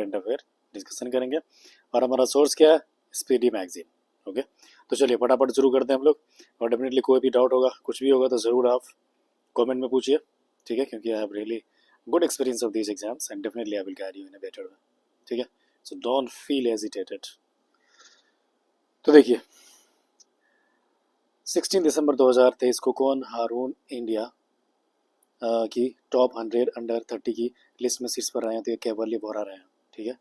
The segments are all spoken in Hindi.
करंट अफेयर डिस्कशन करेंगे और हमारा सोर्स क्या है, स्पीडी मैगजीन। ओके, तो चलिए फटाफट शुरू करते हैं हम लोग। और डेफिनेटली कोई भी डाउट होगा, कुछ भी होगा तो ज़रूर आप कमेंट में पूछिए, ठीक है, क्योंकि I have really good experience of these exams and definitely I will guide you in a better way, ठीक है। So don't feel hesitated. तो देखिए 16 दिसंबर 2023 को कौन हारून इंडिया की टॉप 100 अंडर 30 की लिस्ट में शीर्ष पर रहे हैं, तो ये केवल बोरा रहे हैं, ठीक है।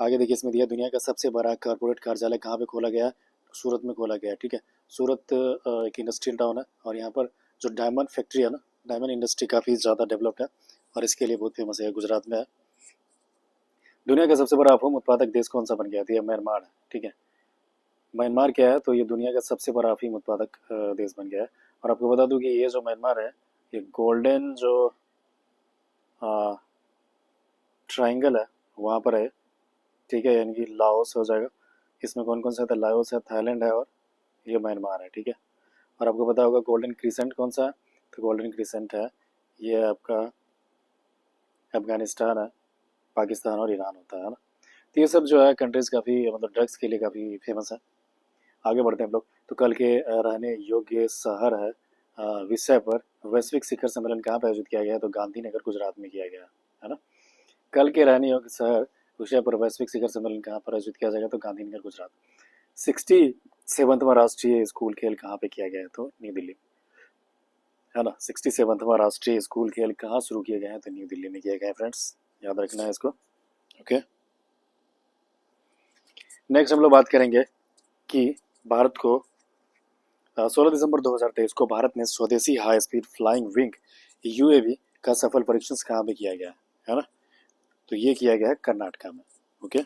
आगे देखिए इसमें दिया दुनिया का सबसे बड़ा कॉर्पोरेट कार्यालय कहाँ पे खोला गया है, सूरत में खोला गया है, ठीक है। सूरत एक इंडस्ट्रियल टाउन है और यहाँ पर जो डायमंड फैक्ट्री है ना, डायमंड इंडस्ट्री काफ़ी ज़्यादा डेवलप्ड है और इसके लिए बहुत फेमस है, गुजरात में है। दुनिया का सबसे बड़ा अफीम उत्पादक देश कौन सा बन गया, तो ये म्यांमार है, ठीक है। म्यांमार क्या है, तो ये दुनिया का सबसे बड़ा अफीम उत्पादक देश बन गया है। और आपको बता दूं कि ये जो म्यांमार है, ये गोल्डन जो ट्राइंगल है वहाँ पर है, ठीक है, यानी कि लाओस हो जाएगा। इसमें कौन कौन सा था, लाओस है, थाईलैंड है और ये म्यांमार है, ठीक है। और आपको पता होगा गोल्डन क्रिसेंट कौन सा है, तो गोल्डन क्रिसेंट है ये आपका अफगानिस्तान है, पाकिस्तान और ईरान होता है ना। तो ये सब जो है कंट्रीज़ काफ़ी मतलब ड्रग्स के लिए काफ़ी फेमस है। आगे बढ़ते हैं हम लोग। तो कल के रहने योग्य शहर है विषय पर वैश्विक शिखर सम्मेलन कहाँ पर आयोजित किया गया है, तो गांधीनगर गुजरात में किया गया है ना। कल के रहने योग्य शहर विषय पर वैश्विक शिखर सम्मेलन कहाँ पर आयोजित किया जाएगा, तो गांधीनगर गुजरात। 67वां राष्ट्रीय स्कूल खेल कहाँ पे किया गया है, तो न्यू दिल्ली, है ना। 67वां राष्ट्रीय स्कूल खेल कहाँ शुरू किए गए हैं, तो न्यू दिल्ली में किए गए हैं फ्रेंड्स, याद रखना है इसको। ओके, नेक्स्ट हम लोग बात करेंगे कि भारत को 16 दिसंबर 2023 को भारत ने स्वदेशी high speed flying wing UAV का सफल परीक्षण कहाँ पे किया गया है ना, तो ये किया गया है कर्नाटका में। ओके,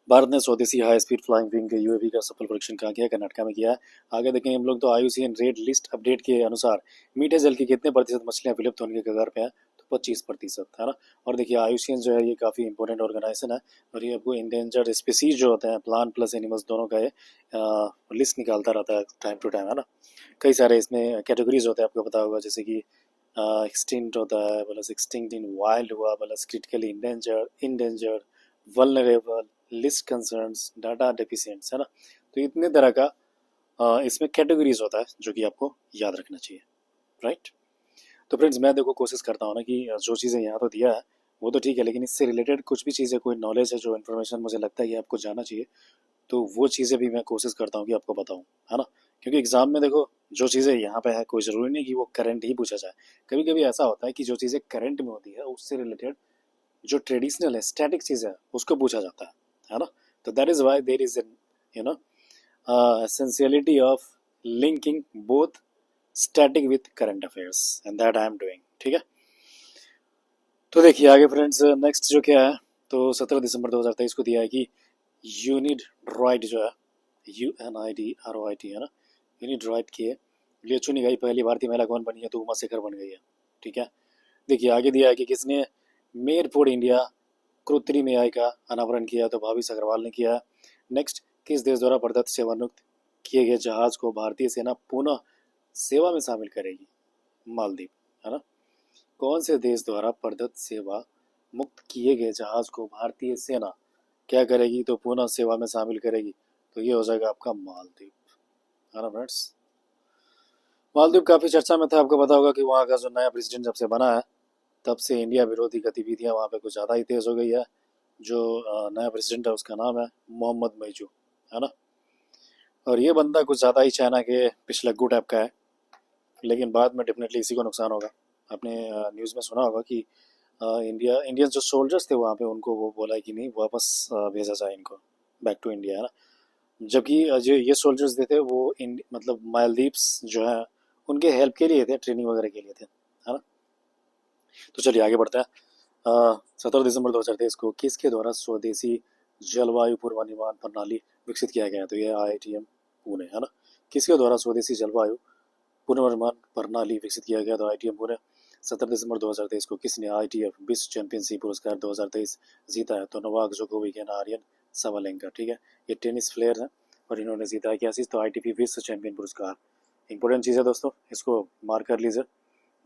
भारत ने स्वदेशी high speed flying wing UAV का सफल परीक्षण कहाँ किया है, कर्नाटका में किया है। आगे देखेंगे हम लोग, तो आईयूसीएन रेड लिस्ट अपडेट के अनुसार मीठे जल की कितने प्रतिशत मछलियां विलुप्त होने के कगार पे हैं, तो 25% है ना। और देखिए आईयूसीएन जो है ये काफ़ी इंपॉर्टेंट ऑर्गेनाइजेशन है और ये आपको इंडेंजर्ड स्पीसीज जो होते हैं, प्लांट प्लस एनिमल्स दोनों का ये लिस्ट निकालता रहता है टाइम टू टाइम, है ना। कई सारे इसमें कैटेगरीज होते हैं, आपको पता होगा, जैसे कि एक्सटिंक्ट होता है, प्लस एक्सटिंक्ट इन वाइल्ड हुआ, plus critically endangered, vulnerable, list concerns, data deficients, है ना। तो इतने तरह का इसमें कैटेगरीज होता है जो कि आपको याद रखना चाहिए, राइट। तो फ्रेंड्स मैं देखो कोशिश करता हूँ ना कि जो चीज़ें यहाँ तो दिया है वो तो ठीक है, लेकिन इससे रिलेटेड कुछ भी चीज़ें, कोई नॉलेज है, जो इन्फॉर्मेशन मुझे लगता है कि आपको जानना चाहिए, तो वो चीज़ें भी मैं कोशिश करता हूँ कि आपको बताऊँ, है ना। क्योंकि एग्जाम में देखो जो चीज़ें यहाँ पे है, कोई ज़रूरी नहीं कि वो करंट ही पूछा जाए। कभी कभी ऐसा होता है कि जो चीज़ें करंट में होती है उससे रिलेटेड जो ट्रेडिशनल है, स्टैटिक चीज़ है, उसको पूछा जाता है ना। तो that is why there is you know essentiality of linking both static with current affairs and that I am doing, ठीक है। तो देखिए आगे फ्रेंड्स, नेक्स्ट जो क्या है, तो 17 दिसंबर 2023 को दिया है कि यूनिड रॉइड जो है, UNIDROIT, है ना, यूनिड रॉइड की लिए चुनी गई पहली भारतीय महिला कौन बनी है, तो उमा शेखर बन गई है, ठीक है। देखिए आगे दिया है कि किसने मेड फॉर इंडिया कृत्रिम एआई का अनावरण किया, तो भाविश अग्रवाल ने किया। नेक्स्ट, किस देश द्वारा प्रदत्त सेवानिवृत्त किए गए जहाज को भारतीय सेना पुनः सेवा में शामिल करेगी, मालदीव, है ना। कौन से देश द्वारा प्रदत्त सेवा मुक्त किए गए जहाज को भारतीय सेना क्या करेगी, तो पुनः सेवा में शामिल करेगी, तो ये हो जाएगा आपका मालदीव, है ना फ्रेंड्स। मालदीव काफ़ी चर्चा में था, आपको पता होगा कि वहाँ का जो नया प्रेसिडेंट जब से बना है तब से इंडिया विरोधी गतिविधियाँ वहाँ पे कुछ ज़्यादा ही तेज़ हो गई है। जो नया प्रेसिडेंट है उसका नाम है मोहम्मद मैजू, है ना। और ये बंदा कुछ ज़्यादा ही चाइना के पिछलग्गू टाइप का है, लेकिन बाद में डेफिनेटली इसी को नुकसान होगा। आपने न्यूज़ में सुना होगा कि इंडियन जो सोल्जर्स थे वहाँ पे, उनको वो बोला कि नहीं वापस भेजा जाए इनको बैक टू इंडिया, है ना। जबकि जो ये सोल्जर्स थे वो मतलब मालदीव्स जो है उनके हेल्प के लिए थे, ट्रेनिंग वगैरह के लिए थे, है ना। तो चलिए आगे बढ़ते हैं। 17 दिसंबर 2023 को किसके द्वारा स्वदेशी जलवायु पूर्वानुमान प्रणाली विकसित किया गया, तो ये IITM पुणे, है ना। किसके द्वारा स्वदेशी जलवायु पूर्वानुमान प्रणाली विकसित किया गया, तो IITM पुणे। 17 दिसंबर 2023 को किसने ITF विश्व चैंपियनशिप पुरस्कार 2023 जीता है, तो Novak Djokovic and Aryna Sabalenka, ठीक है। ये टेनिस प्लेयर हैं और इन्होंने जीता है क्या चीज़, तो ITP विश्व चैंपियन पुरस्कार। इंपॉर्टेंट चीज़ है दोस्तों, इसको मार्क कर लीजिए।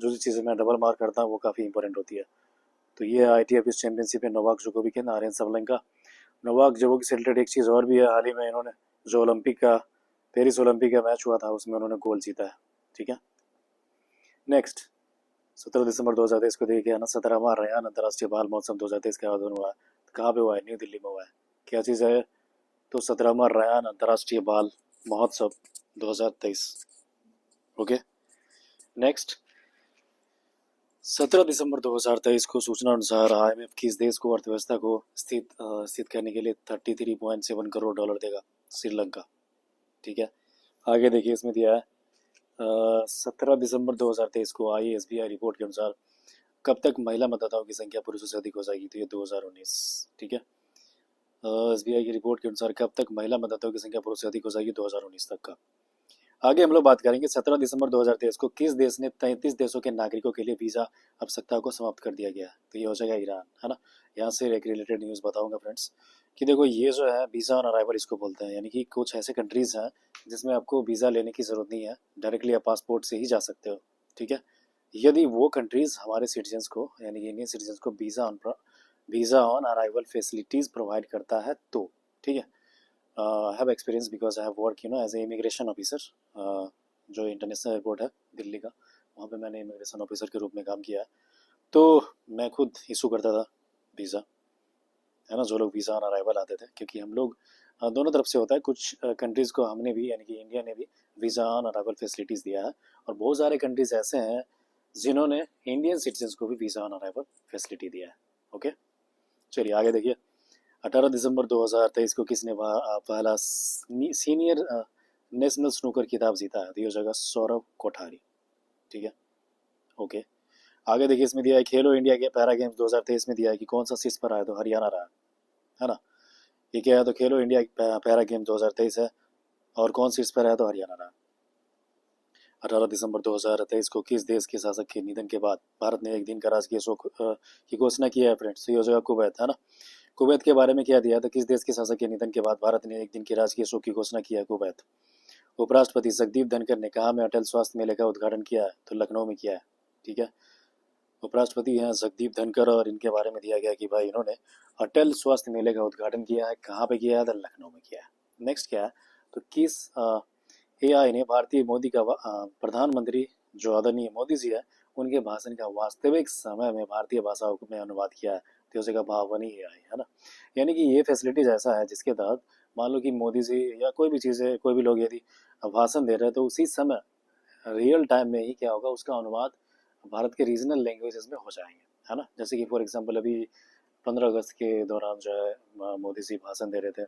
जो चीज़ें मैं डबल मार्क करता हूँ वो काफ़ी इंपॉर्टेंट होती है। तो ये ITF इस चैंपियनशिप में नोवाक जोकोविक है, आर्यन सबलंका। नोवाक जोकोविक से रिलेटेड एक चीज़ और भी है, हाल ही में इन्होंने जो पेरिस ओलंपिक का मैच हुआ था उसमें उन्होंने गोल जीता है। ठीक है, नेक्स्ट 17 दिसंबर 2023 को देखिए ना, 17वां रयान अंतर्राष्ट्रीय बाल महोत्सव 2023 का आयोजन हुआ है। कहाँ पे हुआ है? न्यू दिल्ली में हुआ है। क्या चीज़ है? तो 17वां रयान अंतर्राष्ट्रीय बाल महोत्सव 2023। ओके, नेक्स्ट 17 दिसंबर 2023 को सूचना अनुसार IMF किस देश को अर्थव्यवस्था को स्थित करने के लिए 33.7 करोड़ डॉलर देगा? श्रीलंका। ठीक है, आगे देखिए इसमें दिया है 17 दिसंबर 2023 को आई SBI रिपोर्ट के अनुसार कब तक महिला मतदाताओं की संख्या पुरुषों से अधिक हो जाएगी? तो ये 2019। ठीक है, SBI की रिपोर्ट के अनुसार कब तक महिला मतदाताओं की संख्या पुरुष से अधिक हो जाएगी? 2019 तक का। आगे हम लोग बात करेंगे 17 दिसंबर 2023 को किस देश ने 33 देशों के नागरिकों के लिए वीज़ा आवश्यकता को समाप्त कर दिया गया? तो ये हो जाएगा ईरान, है ना। यहाँ से एक रिलेटेड न्यूज़ बताऊंगा फ्रेंड्स कि देखो ये जो है वीज़ा ऑन अराइवल इसको बोलते हैं, यानी कि कुछ ऐसे कंट्रीज़ हैं जिसमें आपको वीज़ा लेने की ज़रूरत नहीं है, डायरेक्टली आप पासपोर्ट से ही जा सकते हो। ठीक है, यदि वो कंट्रीज़ हमारे सिटीजन्स को यानी कि इंडियन सिटीजन्स को visa on arrival facilities provide करता है तो। ठीक है, I have experience because I have work as a immigration officer. जो इंटरनेशनल एयरपोर्ट है दिल्ली का, वहाँ पे मैंने इमिग्रेशन ऑफिसर के रूप में काम किया है। तो मैं खुद इशू करता था वीज़ा, है ना, जो लोग वीज़ा ऑन अराइवल आते थे, क्योंकि हम लोग दोनों तरफ से होता है। कुछ कंट्रीज़ को हमने भी यानी कि इंडिया ने भी वीज़ा ऑन अराइवल फैसिलिटीज़ दिया है, और बहुत सारे कंट्रीज़ ऐसे हैं जिन्होंने इंडियन सिटीजन्स को भी वीज़ा ऑन अराइवल फैसिलिटी दिया है। ओके, चलिए आगे देखिए 18 दिसंबर 2023 को किसने पहला सीनियर नेशनल स्नूकर खिताब जीता है? तो ये हो जाएगा सौरव कोठारी। ठीक है, ओके, आगे देखिए इसमें दिया है खेलो इंडिया के पैरा गेम्स 2023 में दिया है कि कौन सा शीर्ष पर आया? तो हरियाणा रहा, है ना। ये क्या है? तो खेलो इंडिया पैरा गेम 2023 है, और कौन शीर्ष पर आया? तो हरियाणा रहा। 18 दिसंबर 2023 को किस देश के शासक के निधन के बाद भारत ने एक दिन का राजकीय शोक की घोषणा की है? फ्रेंड्स, तो ये हो जाएगा कुवैत, है ना। कुवैत के बारे में क्या दिया था? किस देश के शासक के निधन के बाद भारत ने एक दिन की राजकीय शोक की घोषणा की है? कुवैत। उपराष्ट्रपति जगदीप धनखड़ ने कहाँ में अटल स्वास्थ्य मेले का उद्घाटन किया है? तो लखनऊ में किया है। ठीक है, उपराष्ट्रपति हैं जगदीप धनखड़, और इनके बारे में दिया गया कि भाई इन्होंने अटल स्वास्थ्य मेले का उद्घाटन किया है। कहाँ पे किया है? तो लखनऊ में किया है। नेक्स्ट क्या है? तो किस AI ने भारतीय मोदी का प्रधानमंत्री जो आदरणीय मोदी जी है उनके भाषण का वास्तविक समय में भारतीय भाषाओं में अनुवाद किया है? तो जगह भावनी AI, है ना। यानी कि ये फैसिलिटीज ऐसा है जिसके तहत मान लो कि मोदी जी या कोई भी चीज़ें कोई भी लोग यदि भाषण दे रहे हैं तो उसी समय रियल टाइम में ही क्या होगा, उसका अनुवाद भारत के रीजनल लैंग्वेजेस में हो जाएंगे, है ना। जैसे कि फॉर एग्जांपल अभी 15 अगस्त के दौरान जो है मोदी जी भाषण दे रहे थे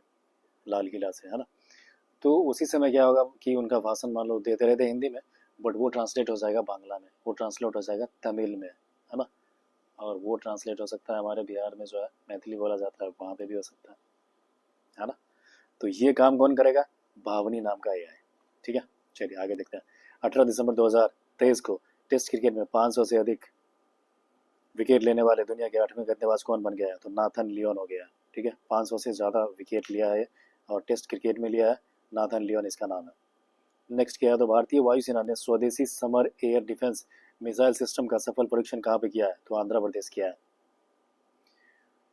लाल किला से, है ना। तो उसी समय क्या होगा कि उनका भाषण मान लो देते रहते हिंदी में, बट वो ट्रांसलेट हो जाएगा बांग्ला में, वो ट्रांसलेट हो जाएगा तमिल में, है ना। और वो ट्रांसलेट हो सकता है हमारे बिहार में जो है मैथिली बोला जाता है वहाँ पे भी हो सकता है ना। तो ये काम कौन करेगा? भावनी नाम का AI। ठीक है, चलिए आगे देखते हैं। 18 दिसंबर 2023 को टेस्ट क्रिकेट में 500 से अधिक विकेट लेने वाले दुनिया के 8वें गेंदबाज कौन बन गया है? तो नाथन लियोन हो गया। ठीक है, 500 से ज़्यादा विकेट लिया है और टेस्ट क्रिकेट में लिया है, नाथन लियोन इसका नाम है। नेक्स्ट क्या है? तो भारतीय वायुसेना ने स्वदेशी summer air defence missile system का सफल परीक्षण कहाँ पे किया है? तो आंध्र प्रदेश किया है।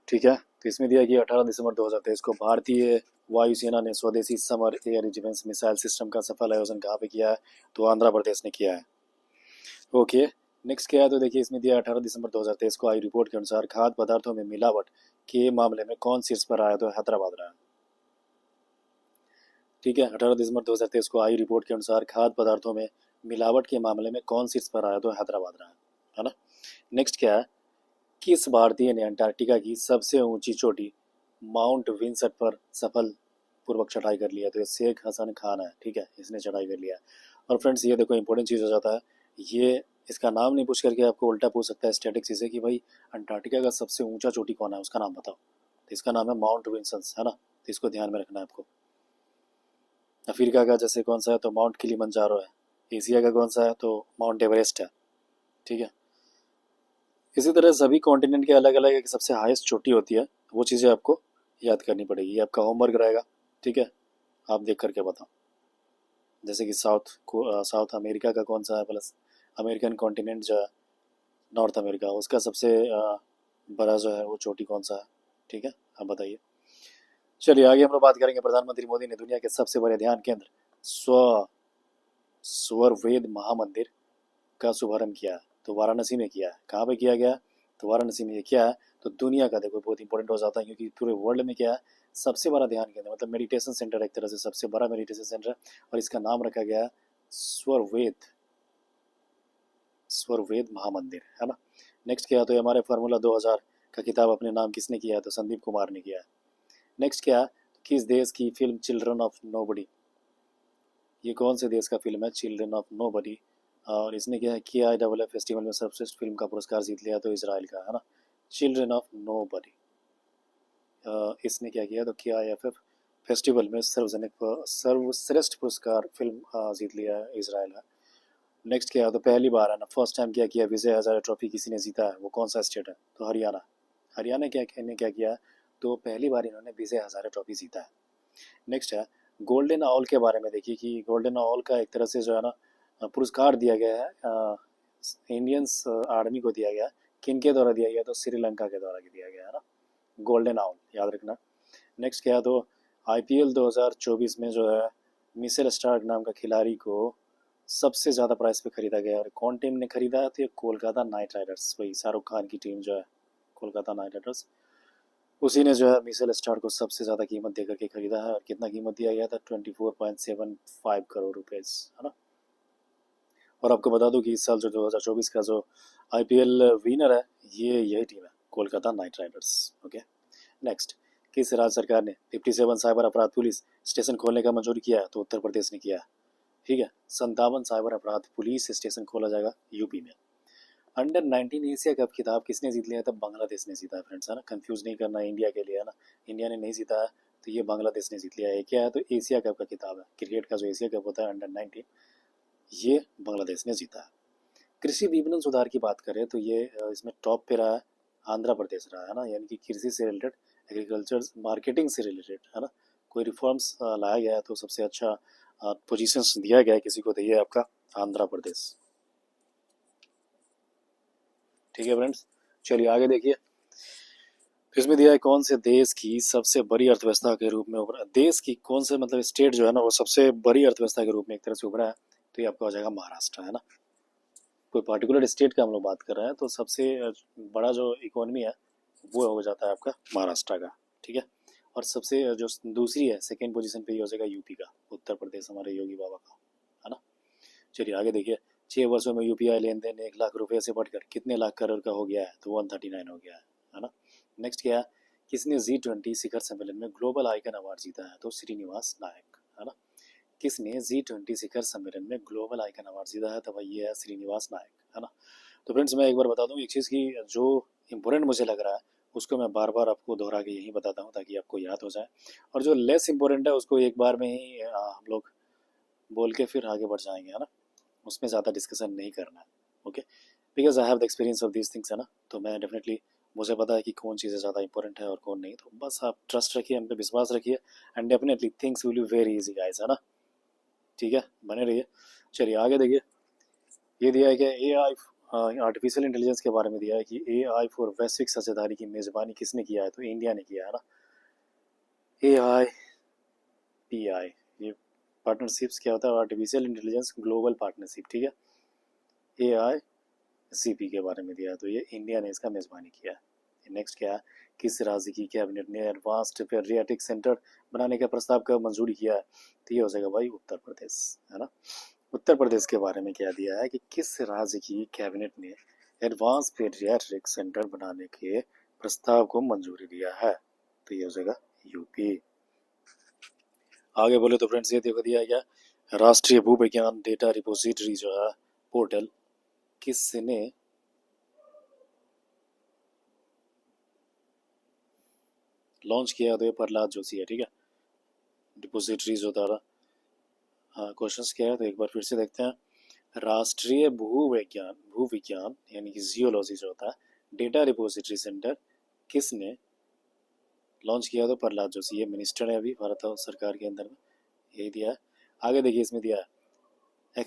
ठीक है, तो इसमें दिया कि 18 दिसंबर 2023 को भारतीय वायुसेना ने स्वदेशी summer air defence missile system का सफल आयोजन कहाँ पे किया है? तो आंध्र प्रदेश ने किया है। ओके, नेक्स्ट क्या है? तो देखिए इसमें दिया 18 दिसंबर 2023 को आई रिपोर्ट के अनुसार खाद्य पदार्थों में मिलावट के मामले में कौन शीर्ष पर आया? तो हैदराबाद रहा। ठीक है, 18 दिसंबर 2023 को आई रिपोर्ट के अनुसार खाद्य पदार्थों में मिलावट के मामले में कौन शीर्ष पर आया? तो हैदराबाद रहा, है ना। नेक्स्ट क्या है? किस भारतीय ने अंटार्कटिका की सबसे ऊंची चोटी माउंट विंसट पर सफल पूर्वक चढ़ाई कर लिया? तो ये शेख हसन खान है। ठीक है, इसने चढ़ाई कर लिया। और फ्रेंड्स ये देखो इंपॉर्टेंट चीज़ हो जाता है, ये इसका नाम नहीं पूछ करके आपको उल्टा पूछ सकता है स्टैटिक चीज़ें कि भाई अंटार्कटिका का सबसे ऊंचा चोटी कौन है, उसका नाम बताओ। तो इसका नाम है माउंट विंसन्स, है ना। तो इसको ध्यान में रखना है आपको। अफ्रीका का जैसे कौन सा है? तो माउंट किलिमंजारो है। एशिया का कौन सा है? तो माउंट एवरेस्ट है। ठीक है, इसी तरह सभी कॉन्टिनेंट के अलग अलग एक सबसे हाईएस्ट चोटी होती है, वो चीज़ें आपको याद करनी पड़ेगी। ये आपका होमवर्क रहेगा। ठीक है, आप देख करके बताओ। जैसे कि साउथ अमेरिका का कौन सा है, प्लस अमेरिकन कॉन्टिनेंट जो है नॉर्थ अमेरिका, उसका सबसे बड़ा जो है वो चोटी कौन सा है? ठीक है, आप बताइए। चलिए आगे हम लोग बात करेंगे। प्रधानमंत्री मोदी ने दुनिया के सबसे बड़े ध्यान केंद्र स्वरवेद महामंदिर का शुभारंभ किया है। तो वाराणसी में किया है। कहाँ पे किया गया? तो वाराणसी में ये किया है। तो दुनिया का देखो बहुत इंपॉर्टेंट हो जाता है, क्योंकि पूरे वर्ल्ड में क्या है, सबसे बड़ा ध्यान केंद्र मतलब मेडिटेशन सेंटर, एक तरह से सबसे बड़ा मेडिटेशन सेंटर है, और इसका नाम रखा गया है स्वरवेद स्वरवेद महामंदिर, है ना। नेक्स्ट क्या है? तो हमारे फार्मूला 2000 का किताब अपने नाम किसने किया है? तो संदीप कुमार ने किया है। नेक्स्ट क्या है? किस देश की फिल्म चिल्ड्रन ऑफ नोबडी, ये कौन से देश का फिल्म है चिल्ड्रन ऑफ नोबडी, और इसने क्या है किया आई डबल फेस्टिवल में सर्वश्रेष्ठ फिल्म का पुरस्कार जीत लिया? तो इसराइल का, है ना, चिल्ड्रन ऑफ नोबडी। इसने क्या किया? तो किया आई एफ फेस्टिवल में सर्वश्रेष्ठ पुरस्कार फिल्म जीत लिया है इसराइल का। नेक्स्ट क्या है? तो पहली बार है ना, फर्स्ट टाइम क्या किया, विजय हजारे ट्रॉफी किसी ने जीता है? वो कौन सा स्टेट है? तो हरियाणा। हरियाणा क्या किया है? तो पहली बार इन्होंने विजय हजारे ट्रॉफी जीता है। नेक्स्ट है गोल्डन ऑल के बारे में। देखिए कि गोल्डन ऑल का एक तरह से जो है ना पुरस्कार दिया गया है, इंडियंस आर्मी को दिया गया। किन के द्वारा दिया गया? तो श्रीलंका के द्वारा दिया गया, है ना, गोल्डन ऑल, याद रखना। नेक्स्ट क्या है? तो आईपीएल 2024 में जो है मिशेल स्टार्क नाम का खिलाड़ी को सबसे ज़्यादा प्राइस पे खरीदा गया, और कौन टीम ने खरीदा है? तो ये कोलकाता नाइट राइडर्स, वही शाहरुख खान की टीम जो है कोलकाता नाइट राइडर्स, उसी ने जो है मिशेल स्टार को सबसे ज़्यादा कीमत देकर के खरीदा है। और कितना कीमत दिया गया था? 24.75 करोड़ रुपीज़, है ना। और आपको बता दूं कि इस साल जो 2024 का जो आईपीएल विनर है, ये यही टीम है, Kolkata night Riders. Okay. Next, किस राज्य सरकार ने 57 साइबर अपराध पुलिस स्टेशन खोलने का मंजूरी किया है? तो उत्तर प्रदेश ने किया है। ठीक है, 57 साइबर अपराध पुलिस स्टेशन खोला जाएगा यूपी में। अंडर 19 एशिया कप खिताब किसने जीत लिया? तब बांग्लादेश ने जीता है फ्रेंड्स, है ना, कंफ्यूज नहीं करना इंडिया के लिए, है ना। इंडिया ने नहीं जीता है, तो ये बांग्लादेश ने जीत लिया है। क्या है? तो एशिया कप का खिताब है, क्रिकेट का जो एशिया कप होता है अंडर 19, ये बांग्लादेश ने जीता है। कृषि विपणन सुधार की बात करें तो ये इसमें टॉप पे रहा है, आंध्र प्रदेश रहा है ना, यानी कि कृषि से रिलेटेड, एग्रीकल्चर मार्केटिंग से रिलेटेड, है ना, कोई रिफॉर्म्स लाया गया है तो सबसे अच्छा पोजीशंस दिया गया है किसी को, तो ये आपका आंध्र प्रदेश। ठीक है फ्रेंड्स, चलिए आगे देखिए। इसमें दिया है कौन से देश की सबसे बड़ी अर्थव्यवस्था के रूप में उभरा, देश की कौन से मतलब स्टेट जो है ना वो सबसे बड़ी अर्थव्यवस्था के रूप में एक तरह से उभरा है? तो ये आपका हो जाएगा महाराष्ट्र, है ना। कोई पार्टिकुलर स्टेट का हम लोग बात कर रहे हैं, तो सबसे बड़ा जो इकोनॉमी है वो हो जाता है आपका महाराष्ट्र का। ठीक है, और सबसे जो दूसरी है सेकेंड पोजीशन पे ये हो जाएगा यूपी का, उत्तर प्रदेश, हमारे योगी बाबा का, है ना। चलिए आगे देखिए। 6 वर्षों में यूपीआई लेन देन 1 लाख रुपए से बढ़कर कितने लाख करोड़ का हो गया है? तो 139 हो गया है ना। नेक्स्ट क्या है? किसने G20 शिखर सम्मेलन में ग्लोबल आइकन अवार्ड जीता है? तो श्रीनिवास नायक, है ना। किसने G20 शिखर सम्मेलन में ग्लोबल आइकन अवार्ड जीता है? तो भाई ये है श्रीनिवास नायक, है ना। तो फ्रेंड्स मैं एक बार बता दूं एक चीज़ की, जो इम्पोर्टेंट मुझे लग रहा है उसको मैं बार बार आपको दोहरा के यही बताता हूँ ताकि आपको याद हो जाए, और जो लेस इम्पोर्टेंट है उसको एक बार में ही हम लोग बोल के फिर आगे बढ़ जाएंगे, है ना। उसमें ज़्यादा डिस्कशन नहीं करना है। Okay, because I have the experience of these things, है ना। तो मैं डेफिनेटली, मुझे पता है कि कौन चीज़ें ज़्यादा इंपॉर्टेंट है और कौन नहीं, तो बस आप ट्रस्ट रखिए, हम पे विश्वास रखिए, and definitely things will be very easy guys, है ना। ठीक है, बने रहिए। चलिए आगे देखिए। ये दिया है कि ए आई आर्टिफिशियल इंटेलिजेंस के बारे में दिया है कि ए आई फॉर वैश्विक साझेदारी की मेज़बानी किसने किया है? तो इंडिया ने किया है ना। ए आई पी आई, ये पार्टनरशिप्स क्या होता है? आर्टिफिशियल इंटेलिजेंस ग्लोबल पार्टनरशिप, ठीक है। ए आई सीपी के बारे में दिया है, तो ये इंडिया ने इसका मेज़बानी किया है। नेक्स्ट क्या है? किस राज्य की कैबिनेट ने एडवांस्ड पेडियाट्रिक सेंटर बनाने का प्रस्ताव कब मंजूरी किया है? तो ये हो जाएगा भाई उत्तर प्रदेश, है ना। उत्तर प्रदेश के बारे में क्या दिया है कि किस राज्य की कैबिनेट ने एडवांस पेडियाट्रिक सेंटर बनाने के प्रस्ताव को मंजूरी दिया है? तो ये हो जाएगा यूपी। आगे बोले तो फ्रेंड्स ये देखो दिया है क्या, राष्ट्रीय भूविज्ञान डेटा रिपोजिटरी जो है पोर्टल किसने लॉन्च किया? तो ये प्रहलाद जोशी है, ठीक है। डिपोजिटरीज होता था, हाँ क्वेश्चंस क्या है तो एक बार फिर से देखते हैं। राष्ट्रीय भूविज्ञान यानी कि जियोलॉजी जो होता है डेटा रिपोजिटरी सेंटर किसने लॉन्च किया? तो प्रहलाद जोशी, ये मिनिस्टर है अभी भारत सरकार के अंदर में, यही दिया है। आगे देखिए इसमें दिया है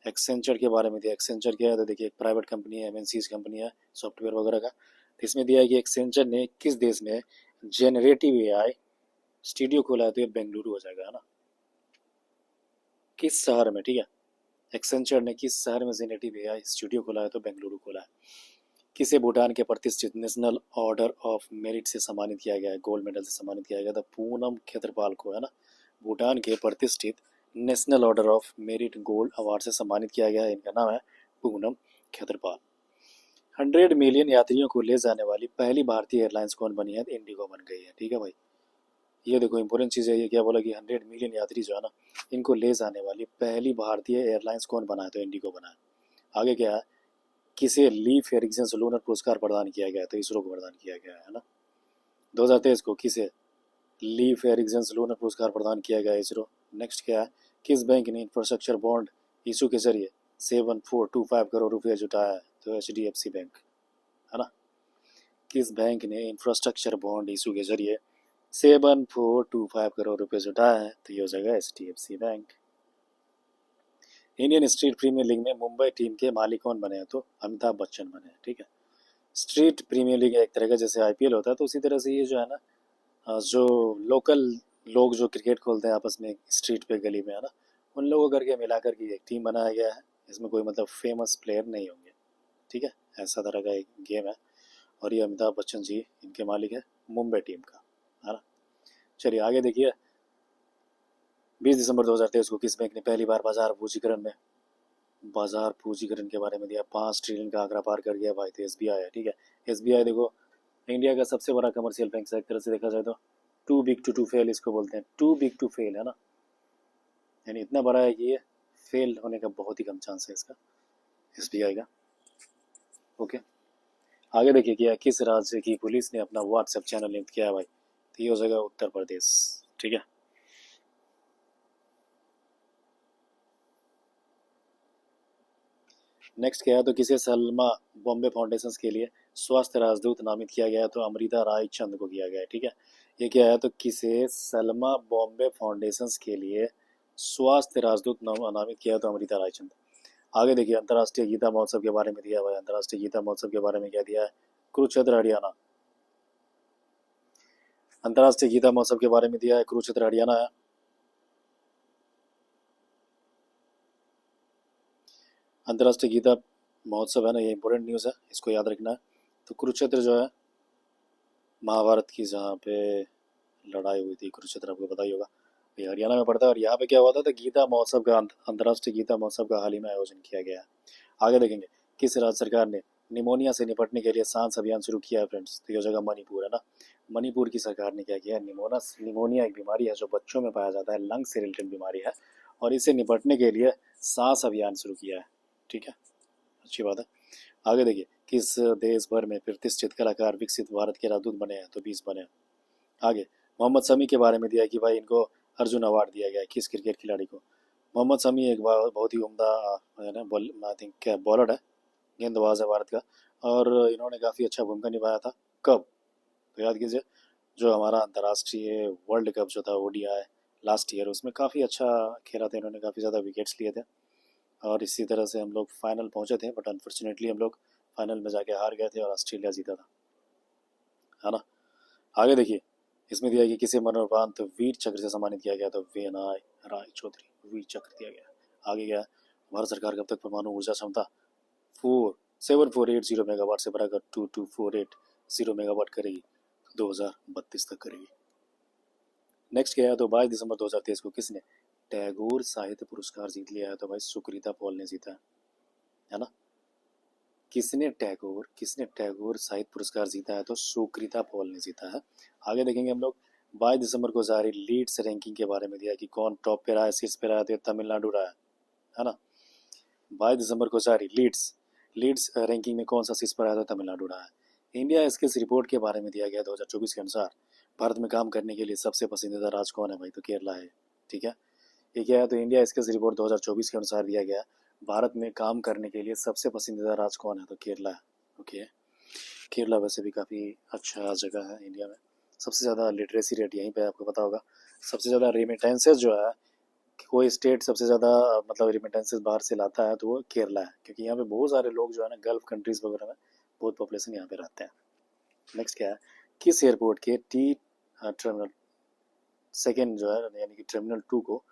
एक्सेंचर के बारे में दिया। एक्सेंचर क्या है? तो देखिए एक प्राइवेट कंपनी है, एमएनसीज कंपनी है सॉफ्टवेयर वगैरह का। इसमें दिया है कि एक्सेंचर ने किस देश में जेनरेटिव एआई स्टूडियो खोला है, तो ये बेंगलुरु हो जाएगा, है ना। किस शहर में, ठीक है, एक्सेंचर ने किस शहर में जेनरेटिव एआई स्टूडियो खोला है, तो बेंगलुरु खोला है। किसे भूटान के प्रतिष्ठित नेशनल ऑर्डर ऑफ मेरिट से सम्मानित किया गया है, गोल्ड मेडल से सम्मानित किया गया था, पूनम खेत्रपाल को, है ना। भूटान के प्रतिष्ठित national order of merit gold award से सम्मानित किया गया है, इनका नाम है पूनम खेत्रपाल। 100 मिलियन यात्रियों को ले जाने वाली पहली भारतीय एयरलाइंस कौन बनी है, इंडिगो बन गई है, ठीक है भाई। ये देखो इंपॉर्टेंट चीज़ है, ये क्या बोला कि 100 मिलियन यात्री जो है ना, इनको ले जाने वाली पहली भारतीय एयरलाइंस कौन बना है, तो इंडिगो बना है। आगे क्या है, किसे लीफ एरिक्सन लूनर पुरस्कार प्रदान किया गया, तो इसरो को प्रदान किया गया है ना। 2023 को किसे लीफ एरिक्सन लूनर पुरस्कार प्रदान किया गया इसरो। नेक्स्ट क्या है, किस बैंक ने इंफ्रास्ट्रक्चर बॉन्ड इशू के जरिए 7425 करोड़ रुपये जुटाया है, तो HDFC बैंक, है ना। किस बैंक ने इंफ्रास्ट्रक्चर बॉन्ड इशू के जरिए 7425 करोड़ रुपये जुटाया है, तो ये हो जाएगा HDFC bank. Indian street premier league में मुंबई टीम के मालिक कौन बने हैं, तो अमिताभ बच्चन बने हैं, ठीक है। स्ट्रीट प्रीमियर लीग एक तरह का जैसे IPL होता है, तो उसी तरह से ये जो है ना, जो लोकल लोग जो क्रिकेट खेलते हैं आपस में स्ट्रीट पे गली में, है ना, उन लोगों करके मिलाकर के एक टीम बनाया गया है। इसमें कोई मतलब फेमस प्लेयर नहीं होंगे, ठीक है, ऐसा तरह का एक गेम है। और ये अमिताभ बच्चन जी इनके मालिक है मुंबई टीम का, है ना। चलिए आगे देखिए, 20 दिसंबर 2023 को किस बैंक ने पहली बार बाजार पूंजीकरण के बारे में दिया, 5 ट्रिलियन का आंकड़ा पार कर गया भाई, तो SBI है, ठीक है। SBI देखो इंडिया का सबसे बड़ा कमर्शियल बैंक है, एक तरह से देखा जाए तो टू बिग टू फेल इसको बोलते हैं, टू बिग टू फेल, है ना, यानी इतना बड़ा है कि ये फेल होने का बहुत ही कम चांस है इसका, SBI का। ओके, आगे देखिए क्या किस राज्य की पुलिस ने अपना व्हाट्सएप चैनल लिंक किया है भाई, तो ये हो जाएगा उत्तर प्रदेश, ठीक है। नेक्स्ट क्या है, तो किसे सलमा बॉम्बे फाउंडेशन के लिए स्वास्थ्य राजदूत नामित किया गया है, तो अमृता राय चंद को किया गया है, ठीक है। ये क्या है, तो किसे सलमा बॉम्बे फाउंडेशन के लिए स्वास्थ्य राजदूत नामित किया है, तो अमृता राय चंद। आगे देखिए, अंतर्राष्ट्रीय गीता महोत्सव के बारे में दिया हुआ है, अंतर्राष्ट्रीय गीता महोत्सव के बारे में क्या दिया है, कुरुक्षेत्र हरियाणा। अंतर्राष्ट्रीय गीता महोत्सव के बारे में दिया है, कुरुक्षेत्र हरियाणा है। अंतर्राष्ट्रीय गीता महोत्सव है ना, ये इंपॉर्टेंट न्यूज़ है, इसको याद रखना है। तो कुरुक्षेत्र जो है महाभारत की जहाँ पे लड़ाई हुई थी, कुरुक्षेत्र आपको पता ही होगा, ये हरियाणा में पड़ता है। और यहाँ पे क्या हुआ था, तो गीता महोत्सव का अंतर्राष्ट्रीय गीता महोत्सव का हाल ही में आयोजन किया गया है। आगे देखेंगे, किस राज्य सरकार ने निमोनिया से निपटने के लिए सांस अभियान शुरू किया है फ्रेंड्स, तो ये जगह मणिपुर है ना। मणिपुर की सरकार ने क्या किया है, निमोनिया एक बीमारी है जो बच्चों में पाया जाता है, लंग से रिलेटेड बीमारी है, और इसे निपटने के लिए सांस अभियान शुरू किया है, ठीक है, अच्छी बात है। आगे देखिए, किस देश भर में प्रतिष्ठित कलाकार विकसित भारत के राजदूत बने हैं, तो 20 बने हैं। आगे मोहम्मद शमी के बारे में दिया है कि भाई इनको अर्जुन अवार्ड दिया गया है, किस क्रिकेट खिलाड़ी को। मोहम्मद शमी एक बहुत ही उम्दा है ना, आई थिंक क्या बॉलर है, गेंदबाज है भारत का, और इन्होंने काफ़ी अच्छा भूमिका निभाया था। कब, तो याद कीजिए, जो हमारा अंतर्राष्ट्रीय वर्ल्ड कप जो था ODI लास्ट ईयर, उसमें काफ़ी अच्छा खेला था इन्होंने, काफ़ी ज़्यादा विकेट्स लिए थे, और इसी तरह से हम लोग फाइनल पहुंचे थे, बट अनफॉर्चुनेटली हम लोग फाइनल में जाके हार गए थे और ऑस्ट्रेलिया जीता था, है ना। आगे देखिए, इसमें दिया कि किसे मरणोपरांत वीर चक्र से सम्मानित किया गया, तो VNI राय चौधरी वीर चक्र दिया गया। आगे गया, भारत सरकार कब तक परमाणु ऊर्जा क्षमता 7480 मेगावाट से बढ़ाकर 22480 मेगावाट करेगी, 2032 तक करेगी। नेक्स्ट क्या है, तो 22 दिसंबर 2023 को किसने टैगोर साहित्य पुरस्कार जीत लिया है, तो भाई सुकृता पॉल ने जीता है ना। किसने टैगोर साहित्य पुरस्कार जीता है, तो सुकृता पॉल ने जीता है। आगे देखेंगे हम लोग, 22 दिसंबर को जारी लीड्स रैंकिंग के बारे में दिया कि कौन टॉप पे रहा है, शीर्ष पे रहा है, तो तमिलनाडु रहा है ना। 22 दिसंबर को जारी लीड्स रैंकिंग में कौन सा शीर्ष पर आया, तो तमिलनाडु रहा है। इंडिया स्किल्स रिपोर्ट के बारे में दिया गया 2024 के अनुसार भारत में काम करने के लिए सबसे पसंदीदा राज्य कौन है भाई, तो केरला है, ठीक है। ये क्या है, तो इंडिया स्किल्स रिपोर्ट 2024 के अनुसार दिया गया भारत में काम करने के लिए सबसे पसंदीदा राज्य कौन है, तो केरला है, ओके। केरला वैसे भी काफ़ी अच्छा जगह है इंडिया में, सबसे ज़्यादा लिटरेसी रेट यहीं पे आपको पता होगा, सबसे ज़्यादा रेमिटेंसेस जो है, कोई स्टेट सबसे ज़्यादा मतलब रेमिटेंसेस बाहर से लाता है, तो वो केरला है, क्योंकि यहाँ पे बहुत सारे लोग जो है ना गल्फ कंट्रीज़ वगैरह में बहुत पॉपुलेशन यहाँ पे रहते हैं। नेक्स्ट क्या है, किस एयरपोर्ट के टी टर्मिनल सेकेंड जो है यानी कि टर्मिनल 2 को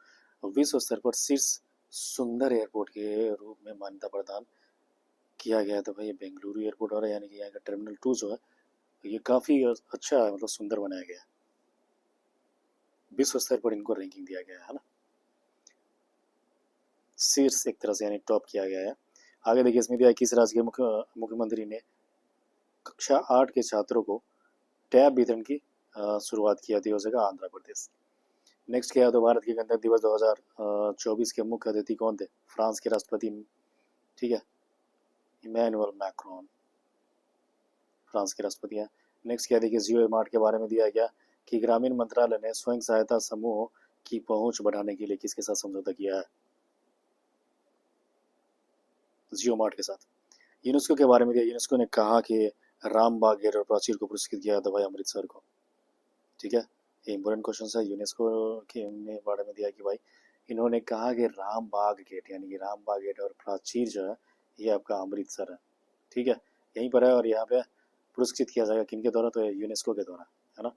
विश्व स्तर पर शीर्ष सुंदर एयरपोर्ट के रूप में मान्यता प्रदान किया गया? तो भाई ये बेंगलुरु एयरपोर्ट हो रहा है, यानी कि यहाँ का टर्मिनल 2 जो है ये काफ़ी अच्छा मतलब सुंदर बनाया गया है, विश्व स्तर पर इनको रैंकिंग दिया गया है ना, शीर्ष एक तरह से यानी टॉप किया गया है। आगे देखिए इसमें दिया है, किस राज्य के मुख्यमंत्री ने कक्षा 8 के छात्रों को टैब वितरण की शुरुआत की थी? हो सका आंध्र प्रदेश। नेक्स्ट क्या है, तो भारत के गणतंत्र दिवस 2024 के मुख्य अतिथि कौन थे? फ्रांस के राष्ट्रपति, ठीक है, इमैनुअल मैक्रोन फ्रांस के राष्ट्रपति हैं। नेक्स्ट क्या देखिए, जियो मार्ट के बारे में दिया गया कि ग्रामीण मंत्रालय ने स्वयं सहायता समूहों की पहुंच बढ़ाने के लिए किसके साथ समझौता किया है? जियो मार्ट के साथ। यूनेस्को के बारे में दिया, यूनेस्को ने कहा कि रामबाग गेट और प्राचीर को पुरस्कृत किया था भाई अमृतसर को, ठीक है, ये इंपॉर्टेंट क्वेश्चन है। यूनेस्को के बारे में दिया कि भाई इन्होंने कहा कि रामबाग गेट यानी कि रामबाग गेट और प्राचीर जो है ये आपका अमृतसर है, ठीक है, यहीं पर है, और यहाँ पे पुरस्कृत किया जाएगा किनके द्वारा? तो यूनेस्को के द्वारा, है ना।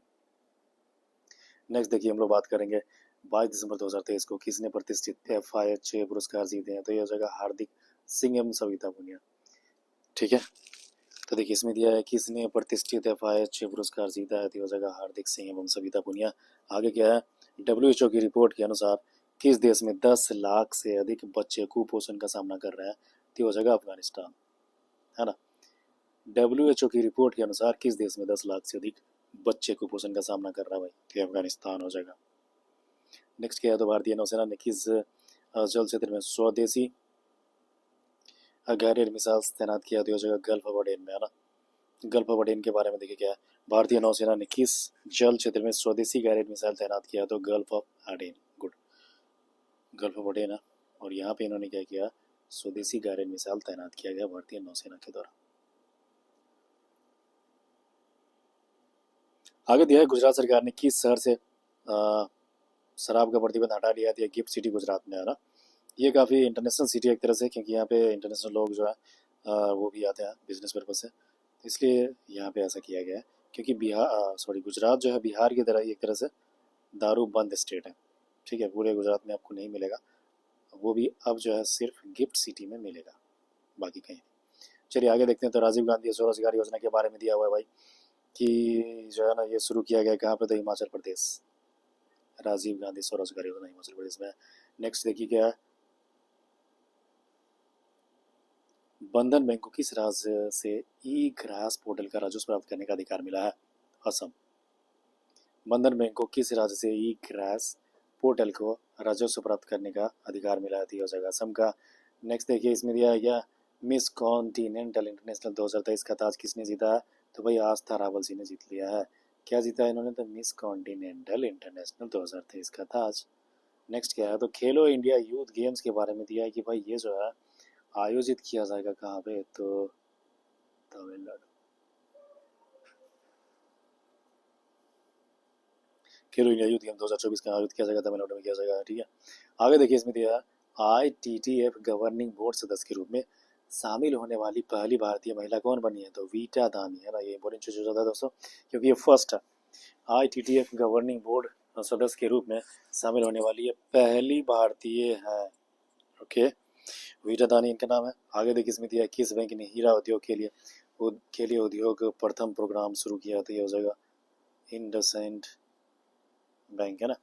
नेक्स्ट देखिए हम लोग बात करेंगे 22 दिसंबर 2023 को किसने प्रतिष्ठित FIH पुरस्कार जीते हैं? तो ये हो जाएगा हार्दिक सिंह एवं सविता पुनिया, ठीक है। तो देखिए इसमें दिया है किसने प्रतिष्ठित FIH पुरस्कार जीता है? तो हो जाएगा हार्दिक सिंह एवं सविता पुनिया। आगे क्या है, WHO की रिपोर्ट के अनुसार किस देश में 10 लाख से अधिक बच्चे कुपोषण का सामना कर रहे हैं? तो हो जाएगा अफगानिस्तान, है ना। WHO की रिपोर्ट के अनुसार किस देश में 10 लाख से अधिक बच्चे कुपोषण का सामना कर रहा है? भाई तो अफगानिस्तान हो जाएगा। नेक्स्ट क्या है, तो भारतीय नौसेना ने किस जल क्षेत्र में स्वदेशी गैरियर मिसाइल तैनात किया? तो हो जाएगा गल्फ ऑफ अडेन में, है ना। गल्फ ऑफ अडेन के बारे में देखिए क्या है, भारतीय नौसेना ने किस जल क्षेत्र में स्वदेशी गैरियर मिसाइल तैनात किया? तो gulf of अडेन, good, gulf of अडेन है, और यहाँ पे इन्होंने क्या किया, स्वदेशी गैरियर मिसाइल तैनात किया गया भारतीय नौसेना के द्वारा। आगे दिया है, गुजरात सरकार ने किस शहर से शराब का प्रतिबंध हटा लिया था? गिफ्ट सिटी गुजरात में, है ना। ये काफ़ी इंटरनेशनल सिटी है एक तरह से, क्योंकि यहाँ पे इंटरनेशनल लोग जो है वो भी आते हैं बिजनेस पर्पज से, इसलिए यहाँ पे ऐसा किया गया है। क्योंकि बिहार सॉरी गुजरात जो है बिहार की तरह ही एक तरह से दारू बंद स्टेट है, ठीक है, पूरे गुजरात में आपको नहीं मिलेगा, वो भी अब जो है सिर्फ गिफ्ट सिटी में मिलेगा, बाकी कहीं नहीं। चलिए आगे देखते हैं, तो राजीव गांधी स्वरोजगार योजना के बारे में दिया हुआ है भाई कि जो है ना ये शुरू किया गया कहाँ पे? तो हिमाचल प्रदेश, राजीव गांधी स्वरोजगार योजना हिमाचल प्रदेश में। नेक्स्ट देखिए क्या है, बंधन बैंक को किस राज्य से ई ग्रास पोर्टल का राजस्व प्राप्त करने का अधिकार मिला है? असम। बंधन बैंक को किस राज्य से ई ग्रास पोर्टल को राजस्व प्राप्त करने का अधिकार मिला है? हो जाएगा असम का। नेक्स्ट देखिए इसमें दिया गया मिस कॉन्टिनेंटल इंटरनेशनल 2023 का ताज किसने जीता है? तो भाई आस्था रावल जी ने जीत लिया है। क्या जीता है इन्होंने? तो मिस कॉन्टिनेंटल इंटरनेशनल 2023 का ताज। नेक्स्ट क्या है, तो खेलो इंडिया यूथ गेम्स के बारे में दिया है कि भाई ये जो है आयोजित किया जाएगा कहाँ पे? तो तमिलनाडु। खेलो इंडिया यूथ गेम 2024 का आयोजित किया जाएगा तमिलनाडु में किया जाएगा, ठीक है। आगे देखिए इसमें दिया ITTF गवर्निंग बोर्ड सदस्य के रूप में शामिल होने वाली पहली भारतीय महिला कौन बनी है? तो वीटा दानी, है ना। ये इंपॉर्टेंट चीज हो जाता है दोस्तों, क्योंकि ये फर्स्ट है ITTF गवर्निंग बोर्ड सदस्य के रूप में शामिल होने वाली ये पहली भारतीय है, ओके। वीटा दानी इनका नाम है। आगे देखिए इसमें दिया किस बैंक ने हीरा उद्योग के लिए उद्योग प्रथम प्रोग्राम शुरू किया? तो ये हो जाएगा इंडसइंड बैंक, है ना।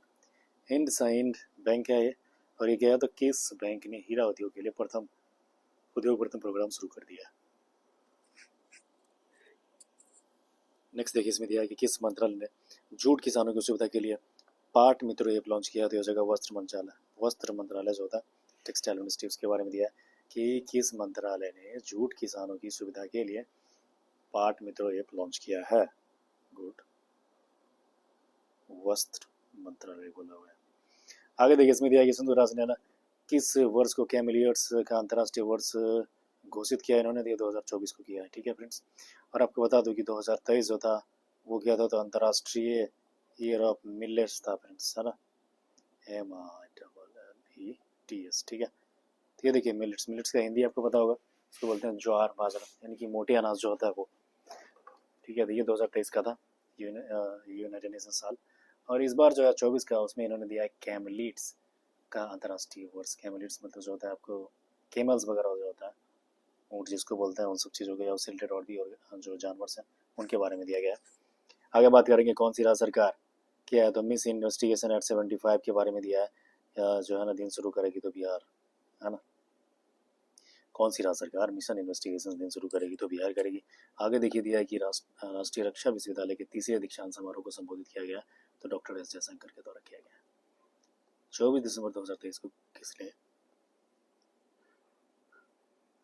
इंडसइंड बैंक है ये, और ये क्या है, तो किस बैंक ने हीरा उद्योग के लिए प्रथम प्रोग्राम शुरू कर दिया? नेक्स्ट देखिए इसमें दिया है कि किस मंत्रालय ने जूट किसानों की सुविधा के लिए पाट मित्र ऐप लॉन्च किया? तो हो जाएगा वस्त्र मंत्रालय जो होता है टेक्सटाइल मिनिस्ट्री, के बारे में दिया है कि किस मंत्रालय ने जूट किसानों की सुविधा के लिए पाट मित्र ऐप लॉन्च किया है? गुड, वस्त्र मंत्रालय बोला हुआ है। आगे देखिए इसमें दिया है कि सिंधु राज ने ना किस वर्ष को कैमिलियट्स का अंतर्राष्ट्रीय वर्ष घोषित किया इन्होंने? तो 2024 को किया है, ठीक है फ्रेंड्स। और आपको बता दूं कि 2023 जो था वो क्या था? तो अंतर्राष्ट्रीय ईयर ऑफ मिलेट्स था फ्रेंड्स, है ना, MILLETS, ठीक है। तो ये देखिए मिलेट्स, मिलेट्स का हिंदी आपको पता होगा, इसको बोलते हैं ज्वार बाजरा, यानी कि मोटे अनाज जो होता है वो, ठीक है, तो ये 2023 का था, यूनाइटेड नेशन साल। और इस बार जो है 24 का, उसमें इन्होंने दिया है कैमलिड्स का अंतर्राष्ट्रीय वर्ष। कैमलिड्स मतलब जो होता है आपको केमल्स वगैरह जो होता है, ऊँट जिसको बोलते हैं, उन सब चीज़ों के या उससे रिलेटेड और भी और जो जानवर हैं उनके बारे में दिया गया है। आगे बात करेंगे कौन सी राज्य सरकार क्या है, तो मिस इन्वेस्टिगेशन एट 75 के बारे में दिया है, जो है ना दिन शुरू करेगी तो बिहार, है ना। कौन सी राज्य सरकार मिशन इन्वेस्टिगेशन दिन शुरू करेगी तो बिहार करेगी। आगे देखिए दिया है कि राष्ट्रीय रक्षा विश्वविद्यालय के तीसरे दीक्षांत समारोह को संबोधित किया गया तो डॉक्टर एस जयशंकर के द्वारा किया गया। 24 दिसंबर 2023 को किसने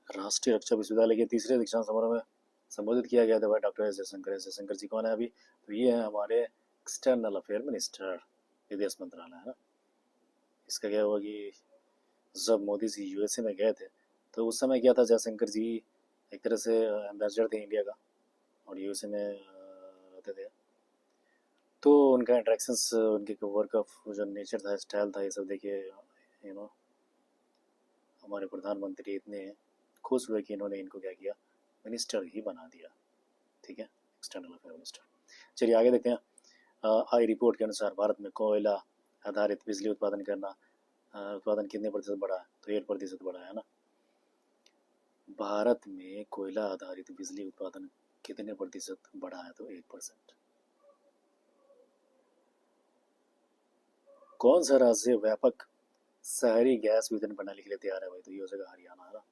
राष्ट्रीय रक्षा विश्वविद्यालय के तीसरे दीक्षांत समारोह में संबोधित किया गया था भाई doctor S Jaishankar. S Jaishankar ji कौन है अभी, तो ये है हमारे एक्सटर्नल अफेयर मिनिस्टर, विदेश मंत्रालय, है ना। इसका क्या हुआ कि जब मोदी जी यूएसए में गए थे तो उस समय क्या था, जयशंकर जी एक तरह से एम्बेसडर थे इंडिया का और यूएसए में रहते थे। तो उनका इंट्रैक्शंस, उनके वर्क ऑफ जो नेचर था, स्टाइल था, ये सब देखिए यू नो हमारे प्रधानमंत्री इतने खुश हुए कि इन्होंने इनको क्या किया, मिनिस्टर ही बना दिया। ठीक है, एक्सटर्नल अफेयर मिनिस्टर। चलिए आगे देखते हैं। आई रिपोर्ट के अनुसार भारत में कोयला आधारित बिजली उत्पादन कितने प्रतिशत बढ़ा है, तो 8% बढ़ा है ना। भारत में कोयला आधारित बिजली उत्पादन कितने प्रतिशत बढ़ा है, तो 8%। कौन सा राज्य व्यापक शहरी गैस वितरण प्रणाली के लिए तैयार है भाई, तो ये हो जाएगा हरियाणा, है ना।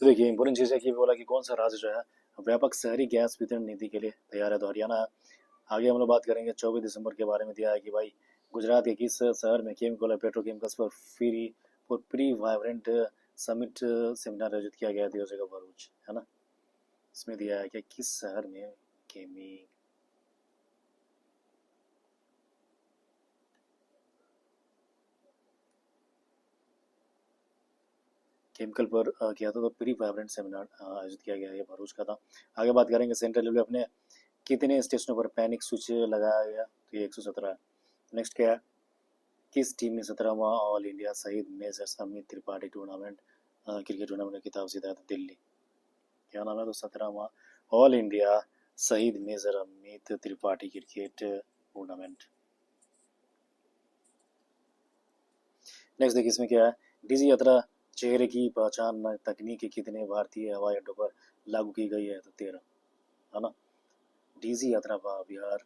तो देखिए इंपॉर्टेंट चीज़ है कि बोला कि कौन सा राज्य जो है व्यापक शहरी गैस वितरण नीति के लिए तैयार है, तो हरियाणा है। आगे हम लोग बात करेंगे 24 दिसंबर के बारे में दिया है कि भाई गुजरात के किस शहर में केमिकल और पेट्रोकेमिकल्स पर प्री वाइब्रेंट समिट सेमिनार आयोजित किया गया था, ये हो जाएगा भरूच, है ना। इसमें दिया है कि किस शहर में केमिकल पर किया था, तो प्री वाइब्रेंट सेमिनार आयोजित किया गया, ये भरूच का था। आगे बात करेंगे सेंट्रल रेलवे अपने कितने स्टेशनों पर पैनिक स्विच लगाया गया, तो ये 117 है। नेक्स्ट क्या है, किस टीम ने 17वां all India Shaheed major Amit Tripathi tournament cricket tournament का खिताब जीता था, दिल्ली, क्या नाम है, तो 17वां all India Shaheed major Amit Tripathi cricket tournament. Next देखिए इसमें क्या है, डीजी यात्रा चेहरे की पहचान तकनीक कितने भारतीय हवाई अड्डों पर लागू की गई है, तो 13, है ना। डीजी यात्रा बिहार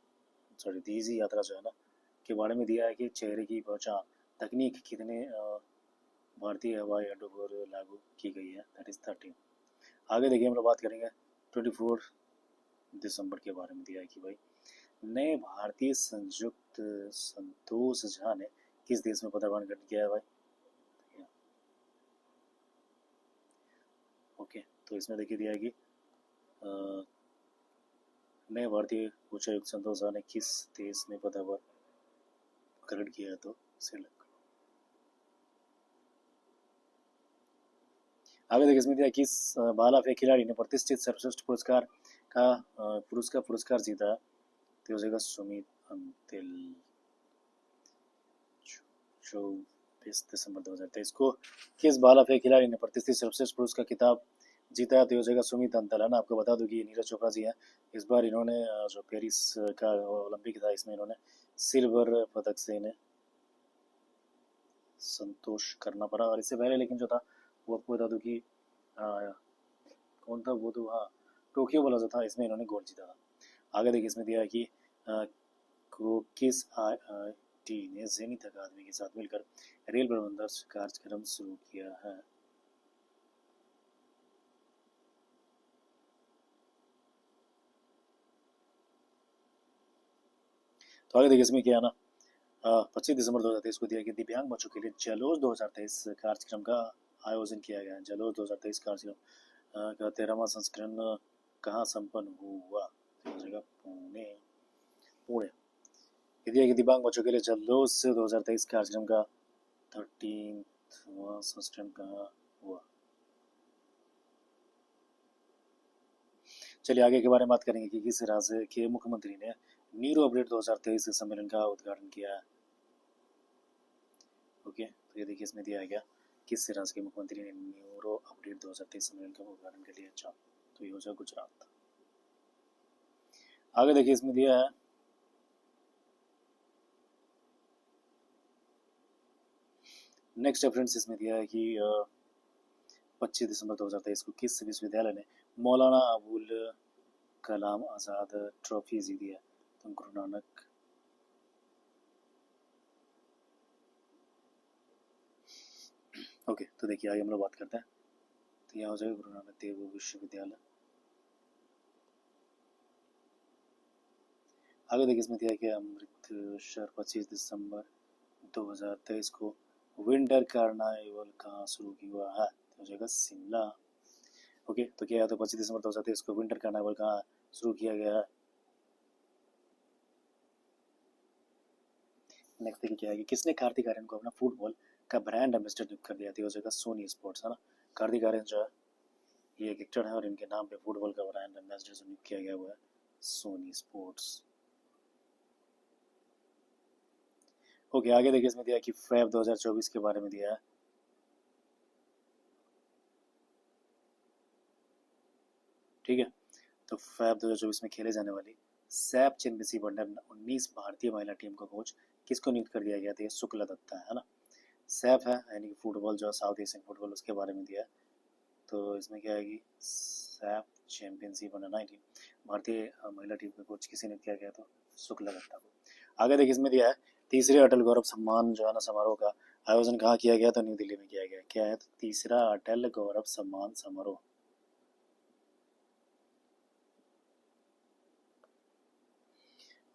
डीजी यात्रा जो है ना के बारे में दिया है कि चेहरे की पहचान तकनीक कितने भारतीय हवाई अड्डों पर लागू की गई है, दैट इज 13। आगे देखिए हम लोग बात करेंगे 24 दिसंबर के बारे में दिया है कि भाई नए भारतीय संयुक्त संतोष झा ने किस देश में पदभार ग्रहण किया है भाई। ओके, तो इसमें देखिए दिया है कि नए भारतीय उच्चायुक्त संतोष झा ने किस देश में पदभार ग्रहण किया है, तो श्रीलंका। आगे देखिए इसमें दिया किस भाला फेंक खिलाड़ी ने प्रतिष्ठित सर्वश्रेष्ठ पुरस्कार जीता, तो हो जाएगा सुमित अंतिल। 24 दिसंबर 2023 को किस भाला फेंक खिलाड़ी ने प्रतिष्ठित सर्वश्रेष्ठ पुरुष का खिताब जीता है, तो हो जाएगा सुमित अंतल, है ना। आपको बता दूं कि नीरज चोपड़ा जी हैं, इस बार इन्होंने जो पेरिस का ओलंपिक था इसमें इन्होंने सिल्वर पदक से इन्हें संतोष करना पड़ा। और इससे पहले लेकिन जो था वो आपको बता दूं कि कौन था वो, तो हाँ टोक्यो वाला जो था, इसमें इन्होंने गोल्ड जीता था। आगे देखिए इसमें दिया है कि को किस टी ने जेनिथ अकादमी के साथ मिलकर रेल प्रबंधन कार्यक्रम शुरू किया है, तो आगे देखिए इसमें क्या है ना 25 दिसंबर 2023 को दिया कि दिव्यांग बच्चों के लिए जलोस 2023 कार्यक्रम का आयोजन किया गया है। जलोस 2023 कार्यक्रम का 13वां संस्करण कहाँ संपन्न हुआ, जगह पुणे। दिया कि दिव्यांग बच्चों के लिए जलोस 2023 कार्यक्रम का 13वां संस्करण कहाँ हुआ। चलिए आगे के बारे में बात करेंगे कि किस राज्य के मुख्यमंत्री ने नीरो अपडेट 2023 सम्मेलन का उद्घाटन किया है। ओके, तो ये देखिए इसमें दिया है क्या, किस राज्य के मुख्यमंत्री ने न्यूरो अपडेट 2023 सम्मेलन का उद्घाटन कर लिया। अच्छा, तो ये हो जाएगा गुजरात। आगे देखिए इसमें दिया है नेक्स्ट रेफरेंस, इसमें दिया है कि 25 दिसंबर 2023 को किस विश्वविद्यालय ने मौलाना अबुल कलाम आज़ाद ट्रॉफी जीती है? तो गुरु नानक। ओके, तो देखिए आगे हम लोग बात करते हैं। तो यहाँ हो जाएगा गुरु नानक देव विश्वविद्यालय। आगे देखिए इसमें दिया है कि अमृतसर 25 दिसंबर 2023 को विंटर कार्नाइवल कहाँ शुरू हुआ है? तो हो जाएगा शिमला। ओके, तो क्या है, तो 25 दिसंबर 2023 को विंटर कार्नाइवल कहाँ शुरू किया गया है? नेक्स्ट देखिए क्या है कि किसने कार्तिक आर्यन को अपना फुटबॉल का ब्रांड एम्बेसडर नियुक्त कर दिया था? हो जाएगा सोनी स्पोर्ट्स, है ना। कार्तिक आर्यन जो है ये एक एक्टर है और इनके नाम पे फुटबॉल का ब्रांड एम्बेसडर नियुक्त किया गया हुआ है सोनी स्पोर्ट्स। ओके, आगे देखिए इसमें दिया कि फैब 2024 के बारे में दिया है। ठीक है, तो फैब 2024 में खेले जाने वाली सैप चैंपियनशिप अंडर 19 भारतीय महिला टीम का कोच किसको नियुक्त कर दिया गया था? शुक्ला दत्ता है ना। सैप है यानी कि फुटबॉल जो साउथ एशियन फुटबॉल, उसके बारे में दिया है। तो इसमें क्या है कि सैप चैंपियनशिप अंडर 19 भारतीय महिला टीम का कोच किसे नियुक्त किया गया? तो शुक्ला दत्ता को। आगे देखिए इसमें दिया है तीसरे अटल गौरव सम्मान जो है ना समारोह का आयोजन कहाँ किया गया? तो न्यू दिल्ली में किया गया। क्या है? तो तीसरा अटल गौरव सम्मान समारोह।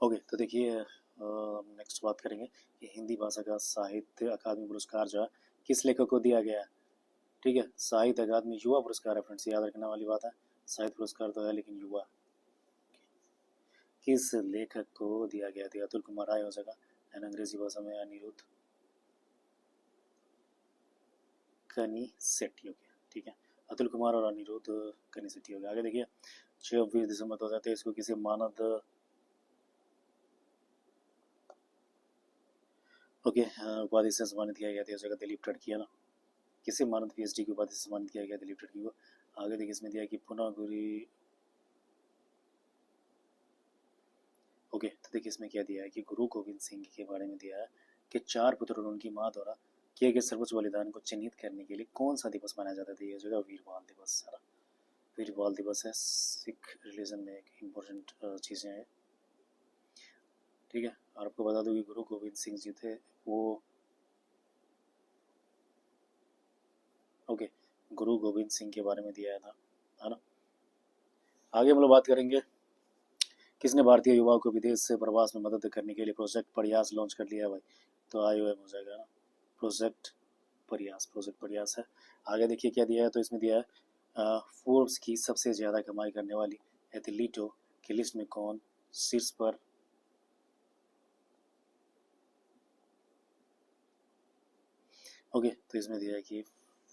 ओके, तो देखिए नेक्स्ट बात करेंगे कि हिंदी भाषा का साहित्य अकादमी पुरस्कार जो है किस लेखक को दिया गया है? ठीक है, साहित्य अकादमी युवा पुरस्कार है फ्रेंड्स, याद रखने वाली बात है। साहित्य पुरस्कार तो है लेकिन युवा किस लेखक को दिया गया था? अतुल कुमार राय हो जाएगा, एंड अंग्रेजी भाषा में अनिरुद्ध कनिसेट्टी हो गया। ठीक है, अतुल कुमार और अनिरुद्ध कनिसेट्टी हो गया। आगे देखिए 26 दिसंबर 2023 को किसी मानद ओके उपाधि से सम्मानित किया गया था? जगह दिलीप टड़की है ना। किसे मानद पीएचडी की उपाधि से सम्मानित किया गया दिलीप टड़की को? आगे देखिए इसमें दिया कि पुनः गुरी। ओके, तो देखिए इसमें क्या दिया है कि गुरु गोविंद सिंह के बारे में दिया है कि 4 पुत्र और उनकी माँ द्वारा किए गए सर्वोच्च बलिदान को चिन्हित करने के लिए कौन सा दिवस मनाया जाता था? ये जगह वीर बाल दिवस है। वीर बाल दिवस है, सिख रिलीजन में एक इम्पोर्टेंट चीज़ें हैं। ठीक है, और आपको बता दूं कि गुरु गोविंद सिंह जी थे वो ओके गुरु गोविंद सिंह के बारे में दिया था, है ना। आगे हम लोग बात करेंगे किसने भारतीय युवाओं को विदेश से प्रवास में मदद करने के लिए प्रोजेक्ट प्रयास लॉन्च कर लिया है भाई? तो IOM हो जाएगा ना। प्रोजेक्ट प्रयास है। आगे देखिए क्या दिया है, तो इसमें दिया है फोर्ब्स की सबसे ज़्यादा कमाई करने वाली एथलीटों की लिस्ट में कौन शीर्ष पर? ओके, तो इसमें दिया है कि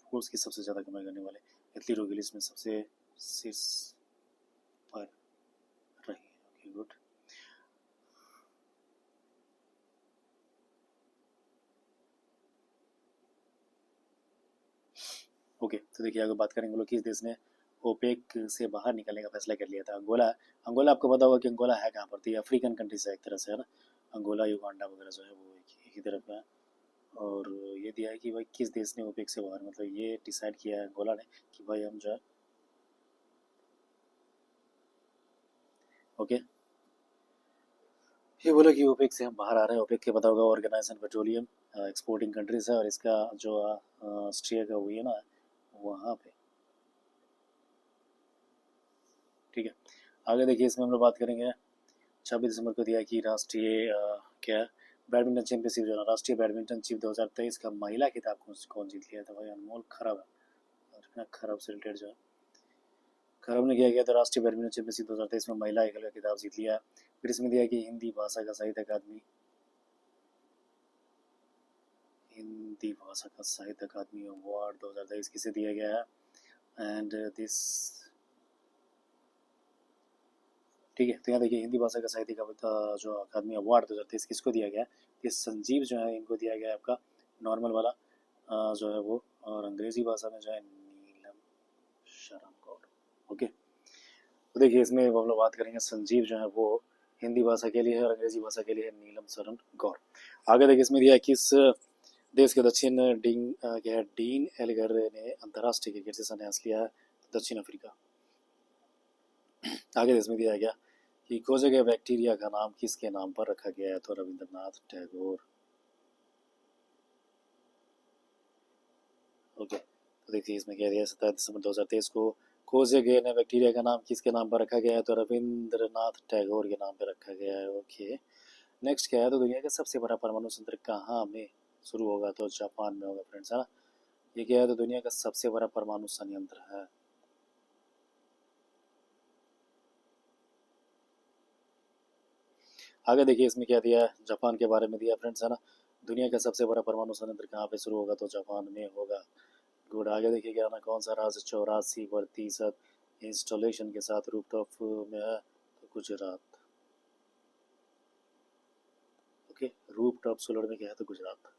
फोर्ब्स की सबसे ज़्यादा कमाई करने वाले एथलीटों की लिस्ट में सबसे शीर्ष पर रही। Okay, good. ओके, तो देखिए अगर बात करेंगे लोग किस देश ने ओपेक से बाहर निकलने का फैसला कर लिया था? अंगोला। अंगोला आपको पता होगा कि अंगोला है कहाँ पर? तो ये अफ्रीकन कंट्री से एक तरह से, है ना। अंगोला युगांडा वगैरह जो है वो एक ही तरफ है। और ये दिया है कि भाई किस देश ने ओपेक से बाहर, मतलब ये डिसाइड किया है अंगोला ने कि भाई हम जो है ओके ये बोला कि ओपेक से हम बाहर आ रहे हैं। ओपेक के पता होगा ऑर्गेनाइजेशन पेट्रोलियम एक्सपोर्टिंग कंट्रीज है, और इसका जो ऑस्ट्रिया का हुई है ना वहाँ पे। ठीक है, आगे देखिए इसमें हम लोग बात करेंगे 26 दिसंबर को दिया कि राष्ट्रीय क्या बैडमिंटन चैंपियनशिप जो है राष्ट्रीय बैडमिंटन चीफ 2023 का महिला खिताब कौन जीत लिया था? भाई अनमोल खरब है। इतना खरब से रिलेटेड जो है खरब ने किया गया था राष्ट्रीय बैडमिंटन चैंपियनशिप 2023 में महिला एकल का खिताब जीत लिया। फिर इसमें दिया कि हिंदी भाषा का साहित्य अकादमी अवार्ड 2023 किसे दिया गया है? एंड दिस ठीक है, तो यहाँ देखिए हिंदी भाषा का साहित्य का जो अकादमी अवार्ड 2023 किसको दिया गया है? ये संजीव जो है इनको दिया गया है आपका नॉर्मल वाला जो है वो, और अंग्रेजी भाषा में जो है नीलम शरण गौड़। ओके, तो देखिए इसमें हम लोग बात करेंगे संजीव जो है वो हिंदी भाषा के लिए है और अंग्रेजी भाषा के लिए है नीलम शरण गौर। आगे देखिए इसमें दिया है किस देश के दक्षिण क्या है डीन एलगर ने अंतर्राष्ट्रीय क्रिकेट से संन्यास लिया है, दक्षिण अफ्रीका। आगे इसमें दिया गया कि खोजे गए बैक्टीरिया का नाम किसके नाम पर रखा गया है, तो रविंद्रनाथ टैगोर। ओके, तो देखिए इसमें कह दिया 27 दिसंबर 2023 को खोजे गए नए बैक्टीरिया का नाम किसके नाम पर रखा गया है, तो रविंद्रनाथ टैगोर के नाम पर रखा गया है। ओके, नेक्स्ट क्या है, तो दुनिया का सबसे बड़ा परमाणु संयंत्र कहाँ में शुरू होगा, तो जापान में होगा फ्रेंड्स, है ना। ये क्या है, तो दुनिया का सबसे बड़ा परमाणु संयंत्र है। आगे देखिए इसमें क्या दिया है, जापान के बारे में दिया फ्रेंड्स, है ना। दुनिया का सबसे बड़ा परमाणु संयंत्र कहाँ पे शुरू होगा, तो जापान में होगा। गुड। आगे देखिए क्या ना, कौन सा राज्य 84% इंस्टॉलेशन के साथ रूफटॉप में है, तो गुजरात। ओके, रूफटॉप सोलर में क्या है, तो गुजरात।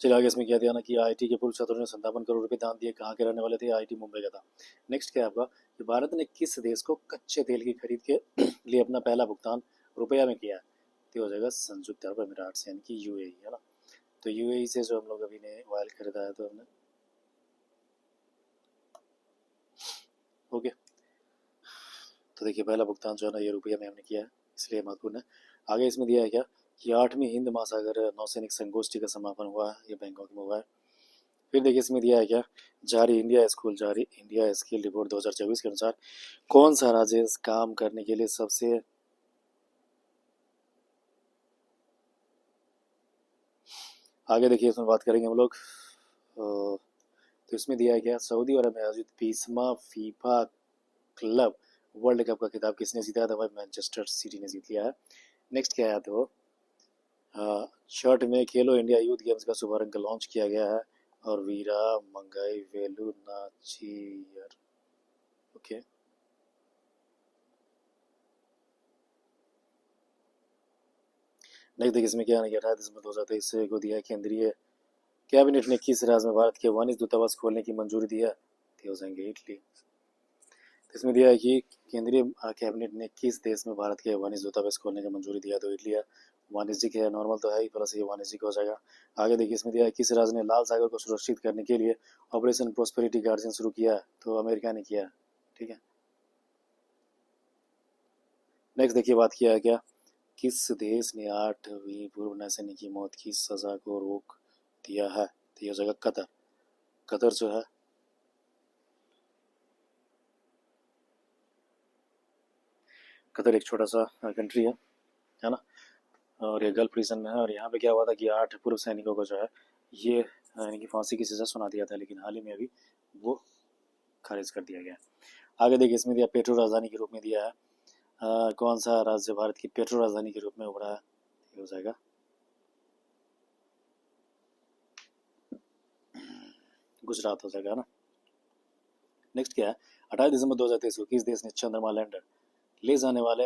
चलिए आगे इसमें क्या दिया ना कि आईटी के पूर्व छात्रों ने 57 करोड़ रुपए दान दिए, कहाँ के रहने वाले थे, आईटी मुंबई का था। नेक्स्ट क्या है आपका कि भारत ने किस देश को कच्चे तेल की खरीद के लिए अपना पहला भुगतान रुपया में किया है, तो हो जाएगा संयुक्त अरब अमीरात यानी कि यूएई, है ना। तो यूएई से जो हम लोग अभी ने ऑयल खरीदा है तो हमने, ओके, तो देखिए पहला भुगतान जो है ना ये रुपये में हमने किया है, इसलिए महत्वपूर्ण है। आगे इसमें दिया है क्या कि 8वीं हिंद महासागर नौसैनिक संगोष्ठी का समापन हुआ है, ये बैंकॉक में हुआ है। फिर देखिए इसमें दिया है क्या, जारी इंडिया स्किल रिपोर्ट 2024 के अनुसार कौन सा राज्य इस काम करने के लिए सबसे, आगे देखिए इसमें बात करेंगे हम लोग। तो इसमें दिया है क्या, सऊदी अरब में आयोजित 20वां फीफा क्लब वर्ल्ड कप का खिताब किसने जीता है, तो भाई मैनचेस्टर सिटी ने जीत लिया है। नेक्स्ट क्या है, तो शर्ट में खेलो इंडिया यूथ गेम्स का शुभारंभ लॉन्च किया गया है और वीरा मंगाई वेलू नाचियर। ओके, नेक्स्ट देखिए इसमें क्या है, 18 दिसंबर 2023 को दिया है केंद्रीय कैबिनेट ने किस राज्य में भारत के वाणिज्य दूतावास खोलने की मंजूरी दी है, तो हो जाएंगे इटली। इसमें दिया है कि केंद्रीय कैबिनेट ने किस देश में भारत के वाणिज्य दूतावास खोलने की मंजूरी दिया, तो इटली है। वाणिज्यिक है, नॉर्मल तो है ही, प्लस ये वाणिज्यिक हो जाएगा। आगे देखिए इसमें दिया है किस राज्य ने लाल सागर को सुरक्षित करने के लिए ऑपरेशन प्रोस्पेरिटी गार्जियन शुरू किया है, तो अमेरिका ने किया है। ठीक है, नेक्स्ट देखिए बात किया है क्या, किस देश ने 8वीं पूर्व नौसैनिक की मौत की सजा को रोक दिया है, तो ये हो जाएगा कतर। कतर जो है, कतर एक छोटा सा कंट्री है ना, और ये गल्फ रीजन में है। और यहाँ पे क्या हुआ था कि 8 पूर्व सैनिकों को जो है ये यानी कि फांसी की सजा सुना दिया था, लेकिन हाल ही में अभी वो खारिज कर दिया गया। आगे देखिए इसमें दिया पेट्रो राजधानी के रूप में दिया है, कौन सा राज्य भारत की पेट्रो राजधानी के रूप में उभरा है, ये हो जाएगा गुजरात हो जाएगा ना। नेक्स्ट क्या है, 28 दिसंबर 2023 को किस देश ने चंद्रमा लैंडर ले जाने वाले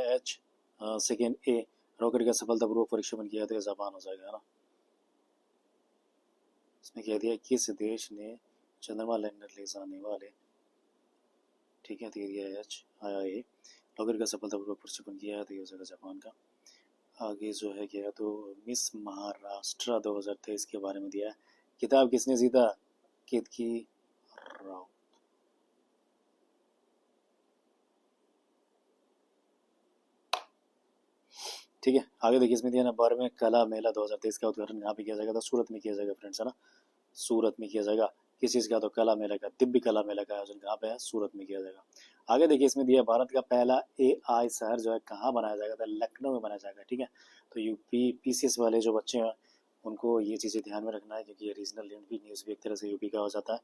सेकेंड ए रॉकेट का सफलतापूर्वक परीक्षण किया, तो जापान हो जाएगा ना। इसमें कह दिया किस देश ने चंद्रमा लैंडर ले जाने वाले, ठीक है, दिया एच आया ए रॉकेट का सफलतापूर्वक परीक्षण किया है, तो ये हो जाएगा जापान का। आगे जो है क्या, तो मिस महाराष्ट्र 2023 के बारे में दिया है, किताब किसने जीता, केतकी राव। ठीक है, आगे देखिए इसमें दिया ना 12वें कला मेला 2023 का उद्घाटन यहाँ पे किया जाएगा, तो सूरत में किया जाएगा फ्रेंड्स, है ना। सूरत में किया जाएगा किस चीज़ का, तो कला मेला का, दिव्य कला मेला का आयोजन कहाँ पे है, सूरत में किया जाएगा। आगे देखिए इसमें दिया भारत का पहला AI शहर जो है कहाँ बनाया जाएगा, तो लखनऊ में बनाया जाएगा। ठीक है, तो यूपी PCS वाले जो बच्चे हैं उनको ये चीज़ें ध्यान में रखना है, क्योंकि ये रीजनल लैंड भी न्यूज़ भी एक तरह से यूपी का हो जाता है।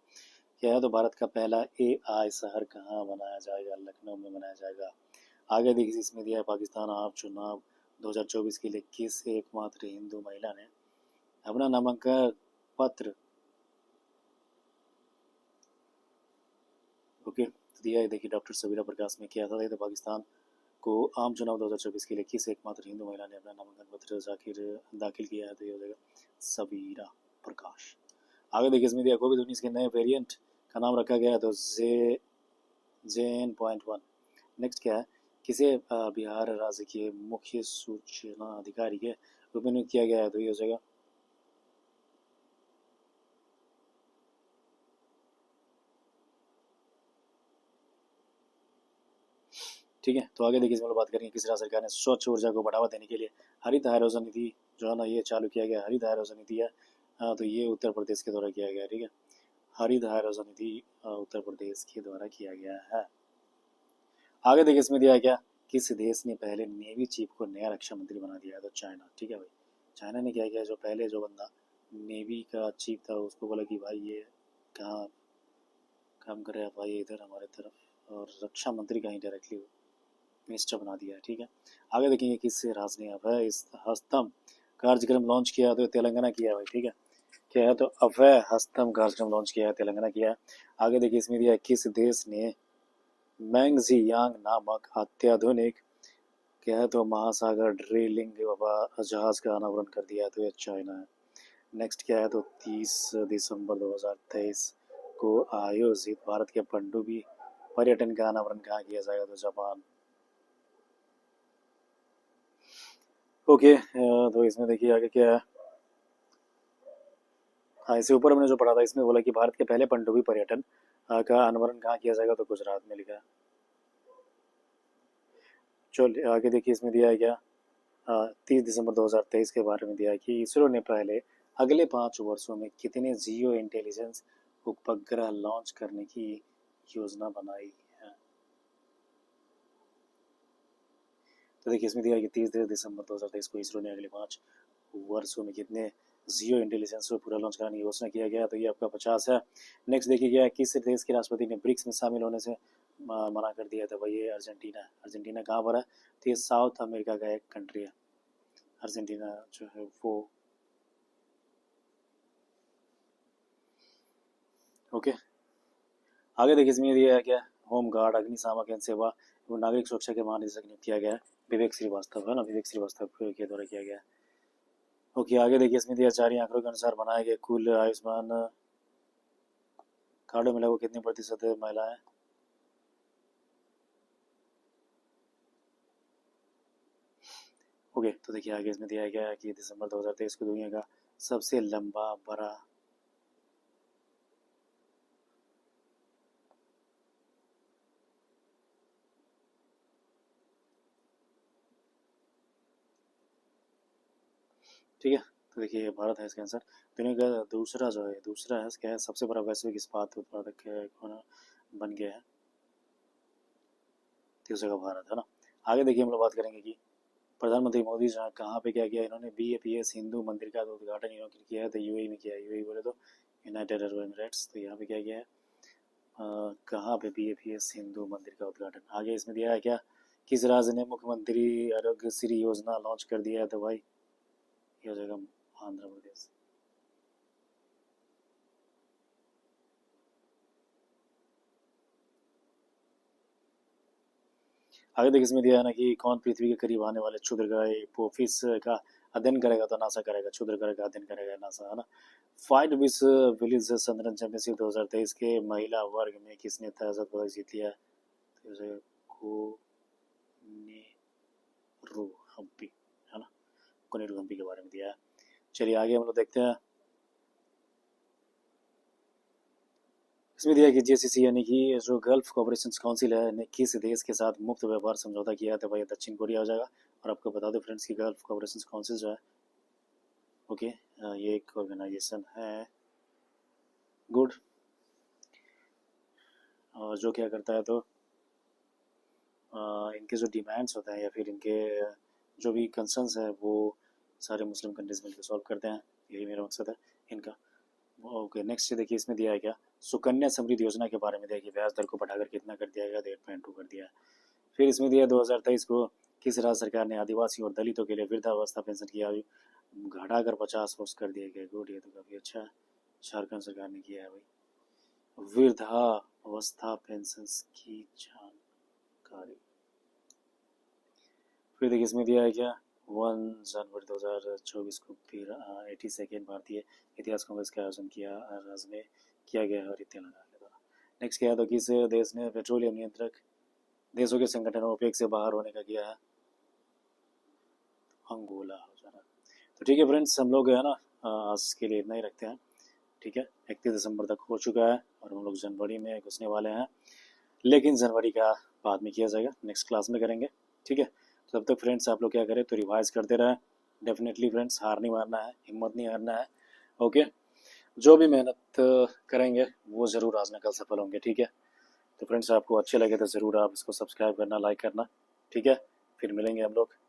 क्या है, तो भारत का पहला AI शहर कहाँ बनाया जाएगा, लखनऊ में बनाया जाएगा। आगे देखिए इसमें दिया है पाकिस्तान आप चुनाव 2024 के लिए किस एकमात्र हिंदू महिला ने अपना नामांकन पत्र, ओके, दिया है। देखिए डॉक्टर सबीरा प्रकाश में किया था, तो पाकिस्तान को आम चुनाव 2024 के लिए किस एकमात्र हिंदू महिला ने अपना नामांकन पत्र दाखिल किया है, तो ये हो जाएगा सबीरा प्रकाश। आगे देखिए इसमें दिया कोविड-19 के नए वेरिएंट का नाम रखा गया तो JN.1। नेक्स्ट क्या है, किसे बिहार राज्य के मुख्य सूचना अधिकारी के रूप में नियुक्त किया गया है, तो ये हो जाएगा ठीक है। तो आगे देखिए इसमें बात करेंगे किस राज्य सरकार ने स्वच्छ ऊर्जा को बढ़ावा देने के लिए हरित हाइड्रोजन नीति जो है ना ये चालू किया गया। हरित हाइड्रोजन नीति है तो ये उत्तर प्रदेश के द्वारा किया गया। ठीक है, हरित हाइड्रोजन नीति उत्तर प्रदेश के द्वारा किया गया है। आगे देखिए इसमें दिया क्या, किस देश ने पहले नेवी चीफ को नया रक्षा मंत्री बना दिया है, तो चाइना। ठीक है भाई, चाइना ने क्या किया, जो पहले जो बंदा नेवी का चीफ था उसको बोला कि भाई ये कहाँ काम कर रहा है भाई इधर हमारे तरफ, और रक्षा मंत्री का ही डायरेक्टली मिनिस्टर बना दिया है। ठीक है, आगे देखेंगे किस राज्य ने अभय इस हस्तम कार्यक्रम लॉन्च किया, तो तेलंगाना किया है भाई। ठीक है, क्या है, तो अभय हस्तम कार्यक्रम लॉन्च किया है, तेलंगाना किया है। आगे देखिए इसमें दिया किस देश ने मैंगजीयांग नामक अत्याधुनिक क्या है, तो महासागर ड्रिलिंग जहाज का अनावरण कर दिया, तो यह चाइना है। नेक्स्ट क्या है, तो 30 दिसंबर 2023 को आयोजित भारत के पनडुब्बी पर्यटन का अनावरण कहाँ किया जाएगा, तो जापान। ओके, तो इसमें देखिए आगे क्या है। हाँ, इससे ऊपर हमने जो पढ़ा था इसमें बोला कि भारत के पहले पनडुब्बी पर्यटन का अनावरण कहाँ किया जाएगा, तो गुजरात में लिखा है। चलो आगे देखिए इसमें दिया है क्या, 30 दिसंबर 2023 के बारे में दिया है कि इसरो ने पहले अगले 5 वर्षों में कितने जियो इंटेलिजेंस उपग्रह लॉन्च करने की योजना बनाई है। तो देखिए इसमें दिया है कि 30 दिसंबर 2023 को इसरो ने अगले 5 वर्षों में कितने जियो इंटेलिजेंस को पूरा लॉन्च कराने की घोषणा किया गया, तो ये आपका 50 है। नेक्स्ट देखिए गया किस देश के राष्ट्रपति ने ब्रिक्स में शामिल होने से मना कर दिया था, भाई ये अर्जेंटीना। अर्जेंटीना कहाँ पर है, तो ये साउथ अमेरिका का एक कंट्री है अर्जेंटीना जो है वो। ओके, आगे देखिए इसमें दिया है क्या, होम गार्ड अग्निशामक एवं सेवा एवं नागरिक सुरक्षा के महानिदेशक नियुक्त किया गया है विवेक श्रीवास्तव, है ना, विवेक श्रीवास्तव के द्वारा किया गया है। ओके, आगे देखिए इसमें दिया जारी आंकड़ों के अनुसार बनाए गए कुल आयुष्मान कार्डों में लगभग कितने प्रतिशत महिलाएं। ओके, तो देखिए आगे इसमें दिया गया है कि दिसंबर 2023 को दुनिया का सबसे लंबा बड़ा ठीक है, तो देखिए भारत है इसका आंसर। दुनिया का दूसरा जो है, दूसरा है क्या है, सबसे बड़ा वैश्विक इस्पात उत्पादक कौन बन गया है, तीसरा का भारत, है ना। आगे देखिए हम लोग बात करेंगे कि प्रधानमंत्री मोदी जहाँ कहाँ पे क्या किया, इन्होंने BAPS हिंदू मंदिर का उद्घाटन इन्होंने किया है, तो यूएई में किया है। यूएई बोले तो यूनाइटेड अरब एमिरेट्स, तो यहाँ पे क्या किया है, कहाँ पे BAPS हिंदू मंदिर का उद्घाटन। आगे इसमें दिया है क्या, किस राज्य ने मुख्यमंत्री आरोग्य श्री योजना लॉन्च कर दिया है, तो भाई ये हो जाएगा आंध्र प्रदेश। आगे देखिए इसमें दिया है ना कि कौन पृथ्वी के करीब आने वाले क्षुद्रग्रह पोफिस का अध्ययन करेगा, तो नासा करेगा, क्षुद्रग्रह का अध्ययन करेगा नासा, है ना। फाइट विश्व विलीज संतरण चैंपियनशिप 2023 के महिला वर्ग में किसने ताजा पदक जीत लिया, तो कोनेरू हम्पी, है ना, कोनेरू हम्पी के बारे में दिया है। चलिए आगे हम लोग देखते हैं। इसमें दिया कि GCC यानी कि जो गल्फ कोऑपरेशन काउंसिल है ने किस देश के साथ मुक्त व्यापार समझौता किया है, तो भाई दक्षिण कोरिया हो जाएगा। और आपको बता दो फ्रेंड्स की गल्फ कोऑपरेशन काउंसिल जो है ओके ये एक ऑर्गेनाइजेशन है गुड, और जो क्या करता है, तो इनके जो डिमांड्स होते हैं या फिर इनके जो भी कंसर्न्स है वो सारे मुस्लिम कंट्रीज मिलकर सॉल्व करते हैं, यही मेरा मकसद है इनका। ओके, नेक्स्ट देखिए इसमें दिया है क्या, सुकन्या समृद्धि योजना के बारे में देखिए ब्याज दर को बढ़ाकर कितना कर दिया गया, 8.2 कर दिया है। फिर इसमें दिया 2023 को किस राज्य सरकार ने आदिवासी और दलितों के लिए वृद्धावस्था पेंशन की आयु घटाकर 50 वर्ष कर दिया गया, गुड, ये तो काफ़ी अच्छा है, झारखंड सरकार ने किया है भाई वृद्धावस्था पेंशन की जानकारी। फिर देखिए इसमें दिया है क्या, जनवरी 2024 को फिर 82nd भारतीय इतिहास कांग्रेस का आयोजन किया राज्य में किया गया और इतने लगा के द्वारा। नेक्स्ट क्या है तो किस देश ने पेट्रोलियम नियंत्रक देशों के संगठन ओपेक से बाहर होने का किया है? अंगोला हो जाना। तो ठीक है फ्रेंड्स, हम लोग है ना आज के लिए इतना ही रखते हैं। ठीक है, 31 दिसंबर तक हो चुका है और हम लोग जनवरी में घुसने वाले हैं, लेकिन जनवरी का बाद में किया जाएगा, नेक्स्ट क्लास में करेंगे। ठीक है, तो तब तक फ्रेंड्स आप लोग क्या करें तो रिवाइज करते रहें। डेफिनेटली फ्रेंड्स, हार नहीं मारना है, हिम्मत नहीं हारना है। ओके, जो भी मेहनत करेंगे वो ज़रूर आज न कल सफल होंगे। ठीक है, तो फ्रेंड्स आपको अच्छे लगे तो ज़रूर आप इसको सब्सक्राइब करना, लाइक करना। ठीक है, फिर मिलेंगे हम लोग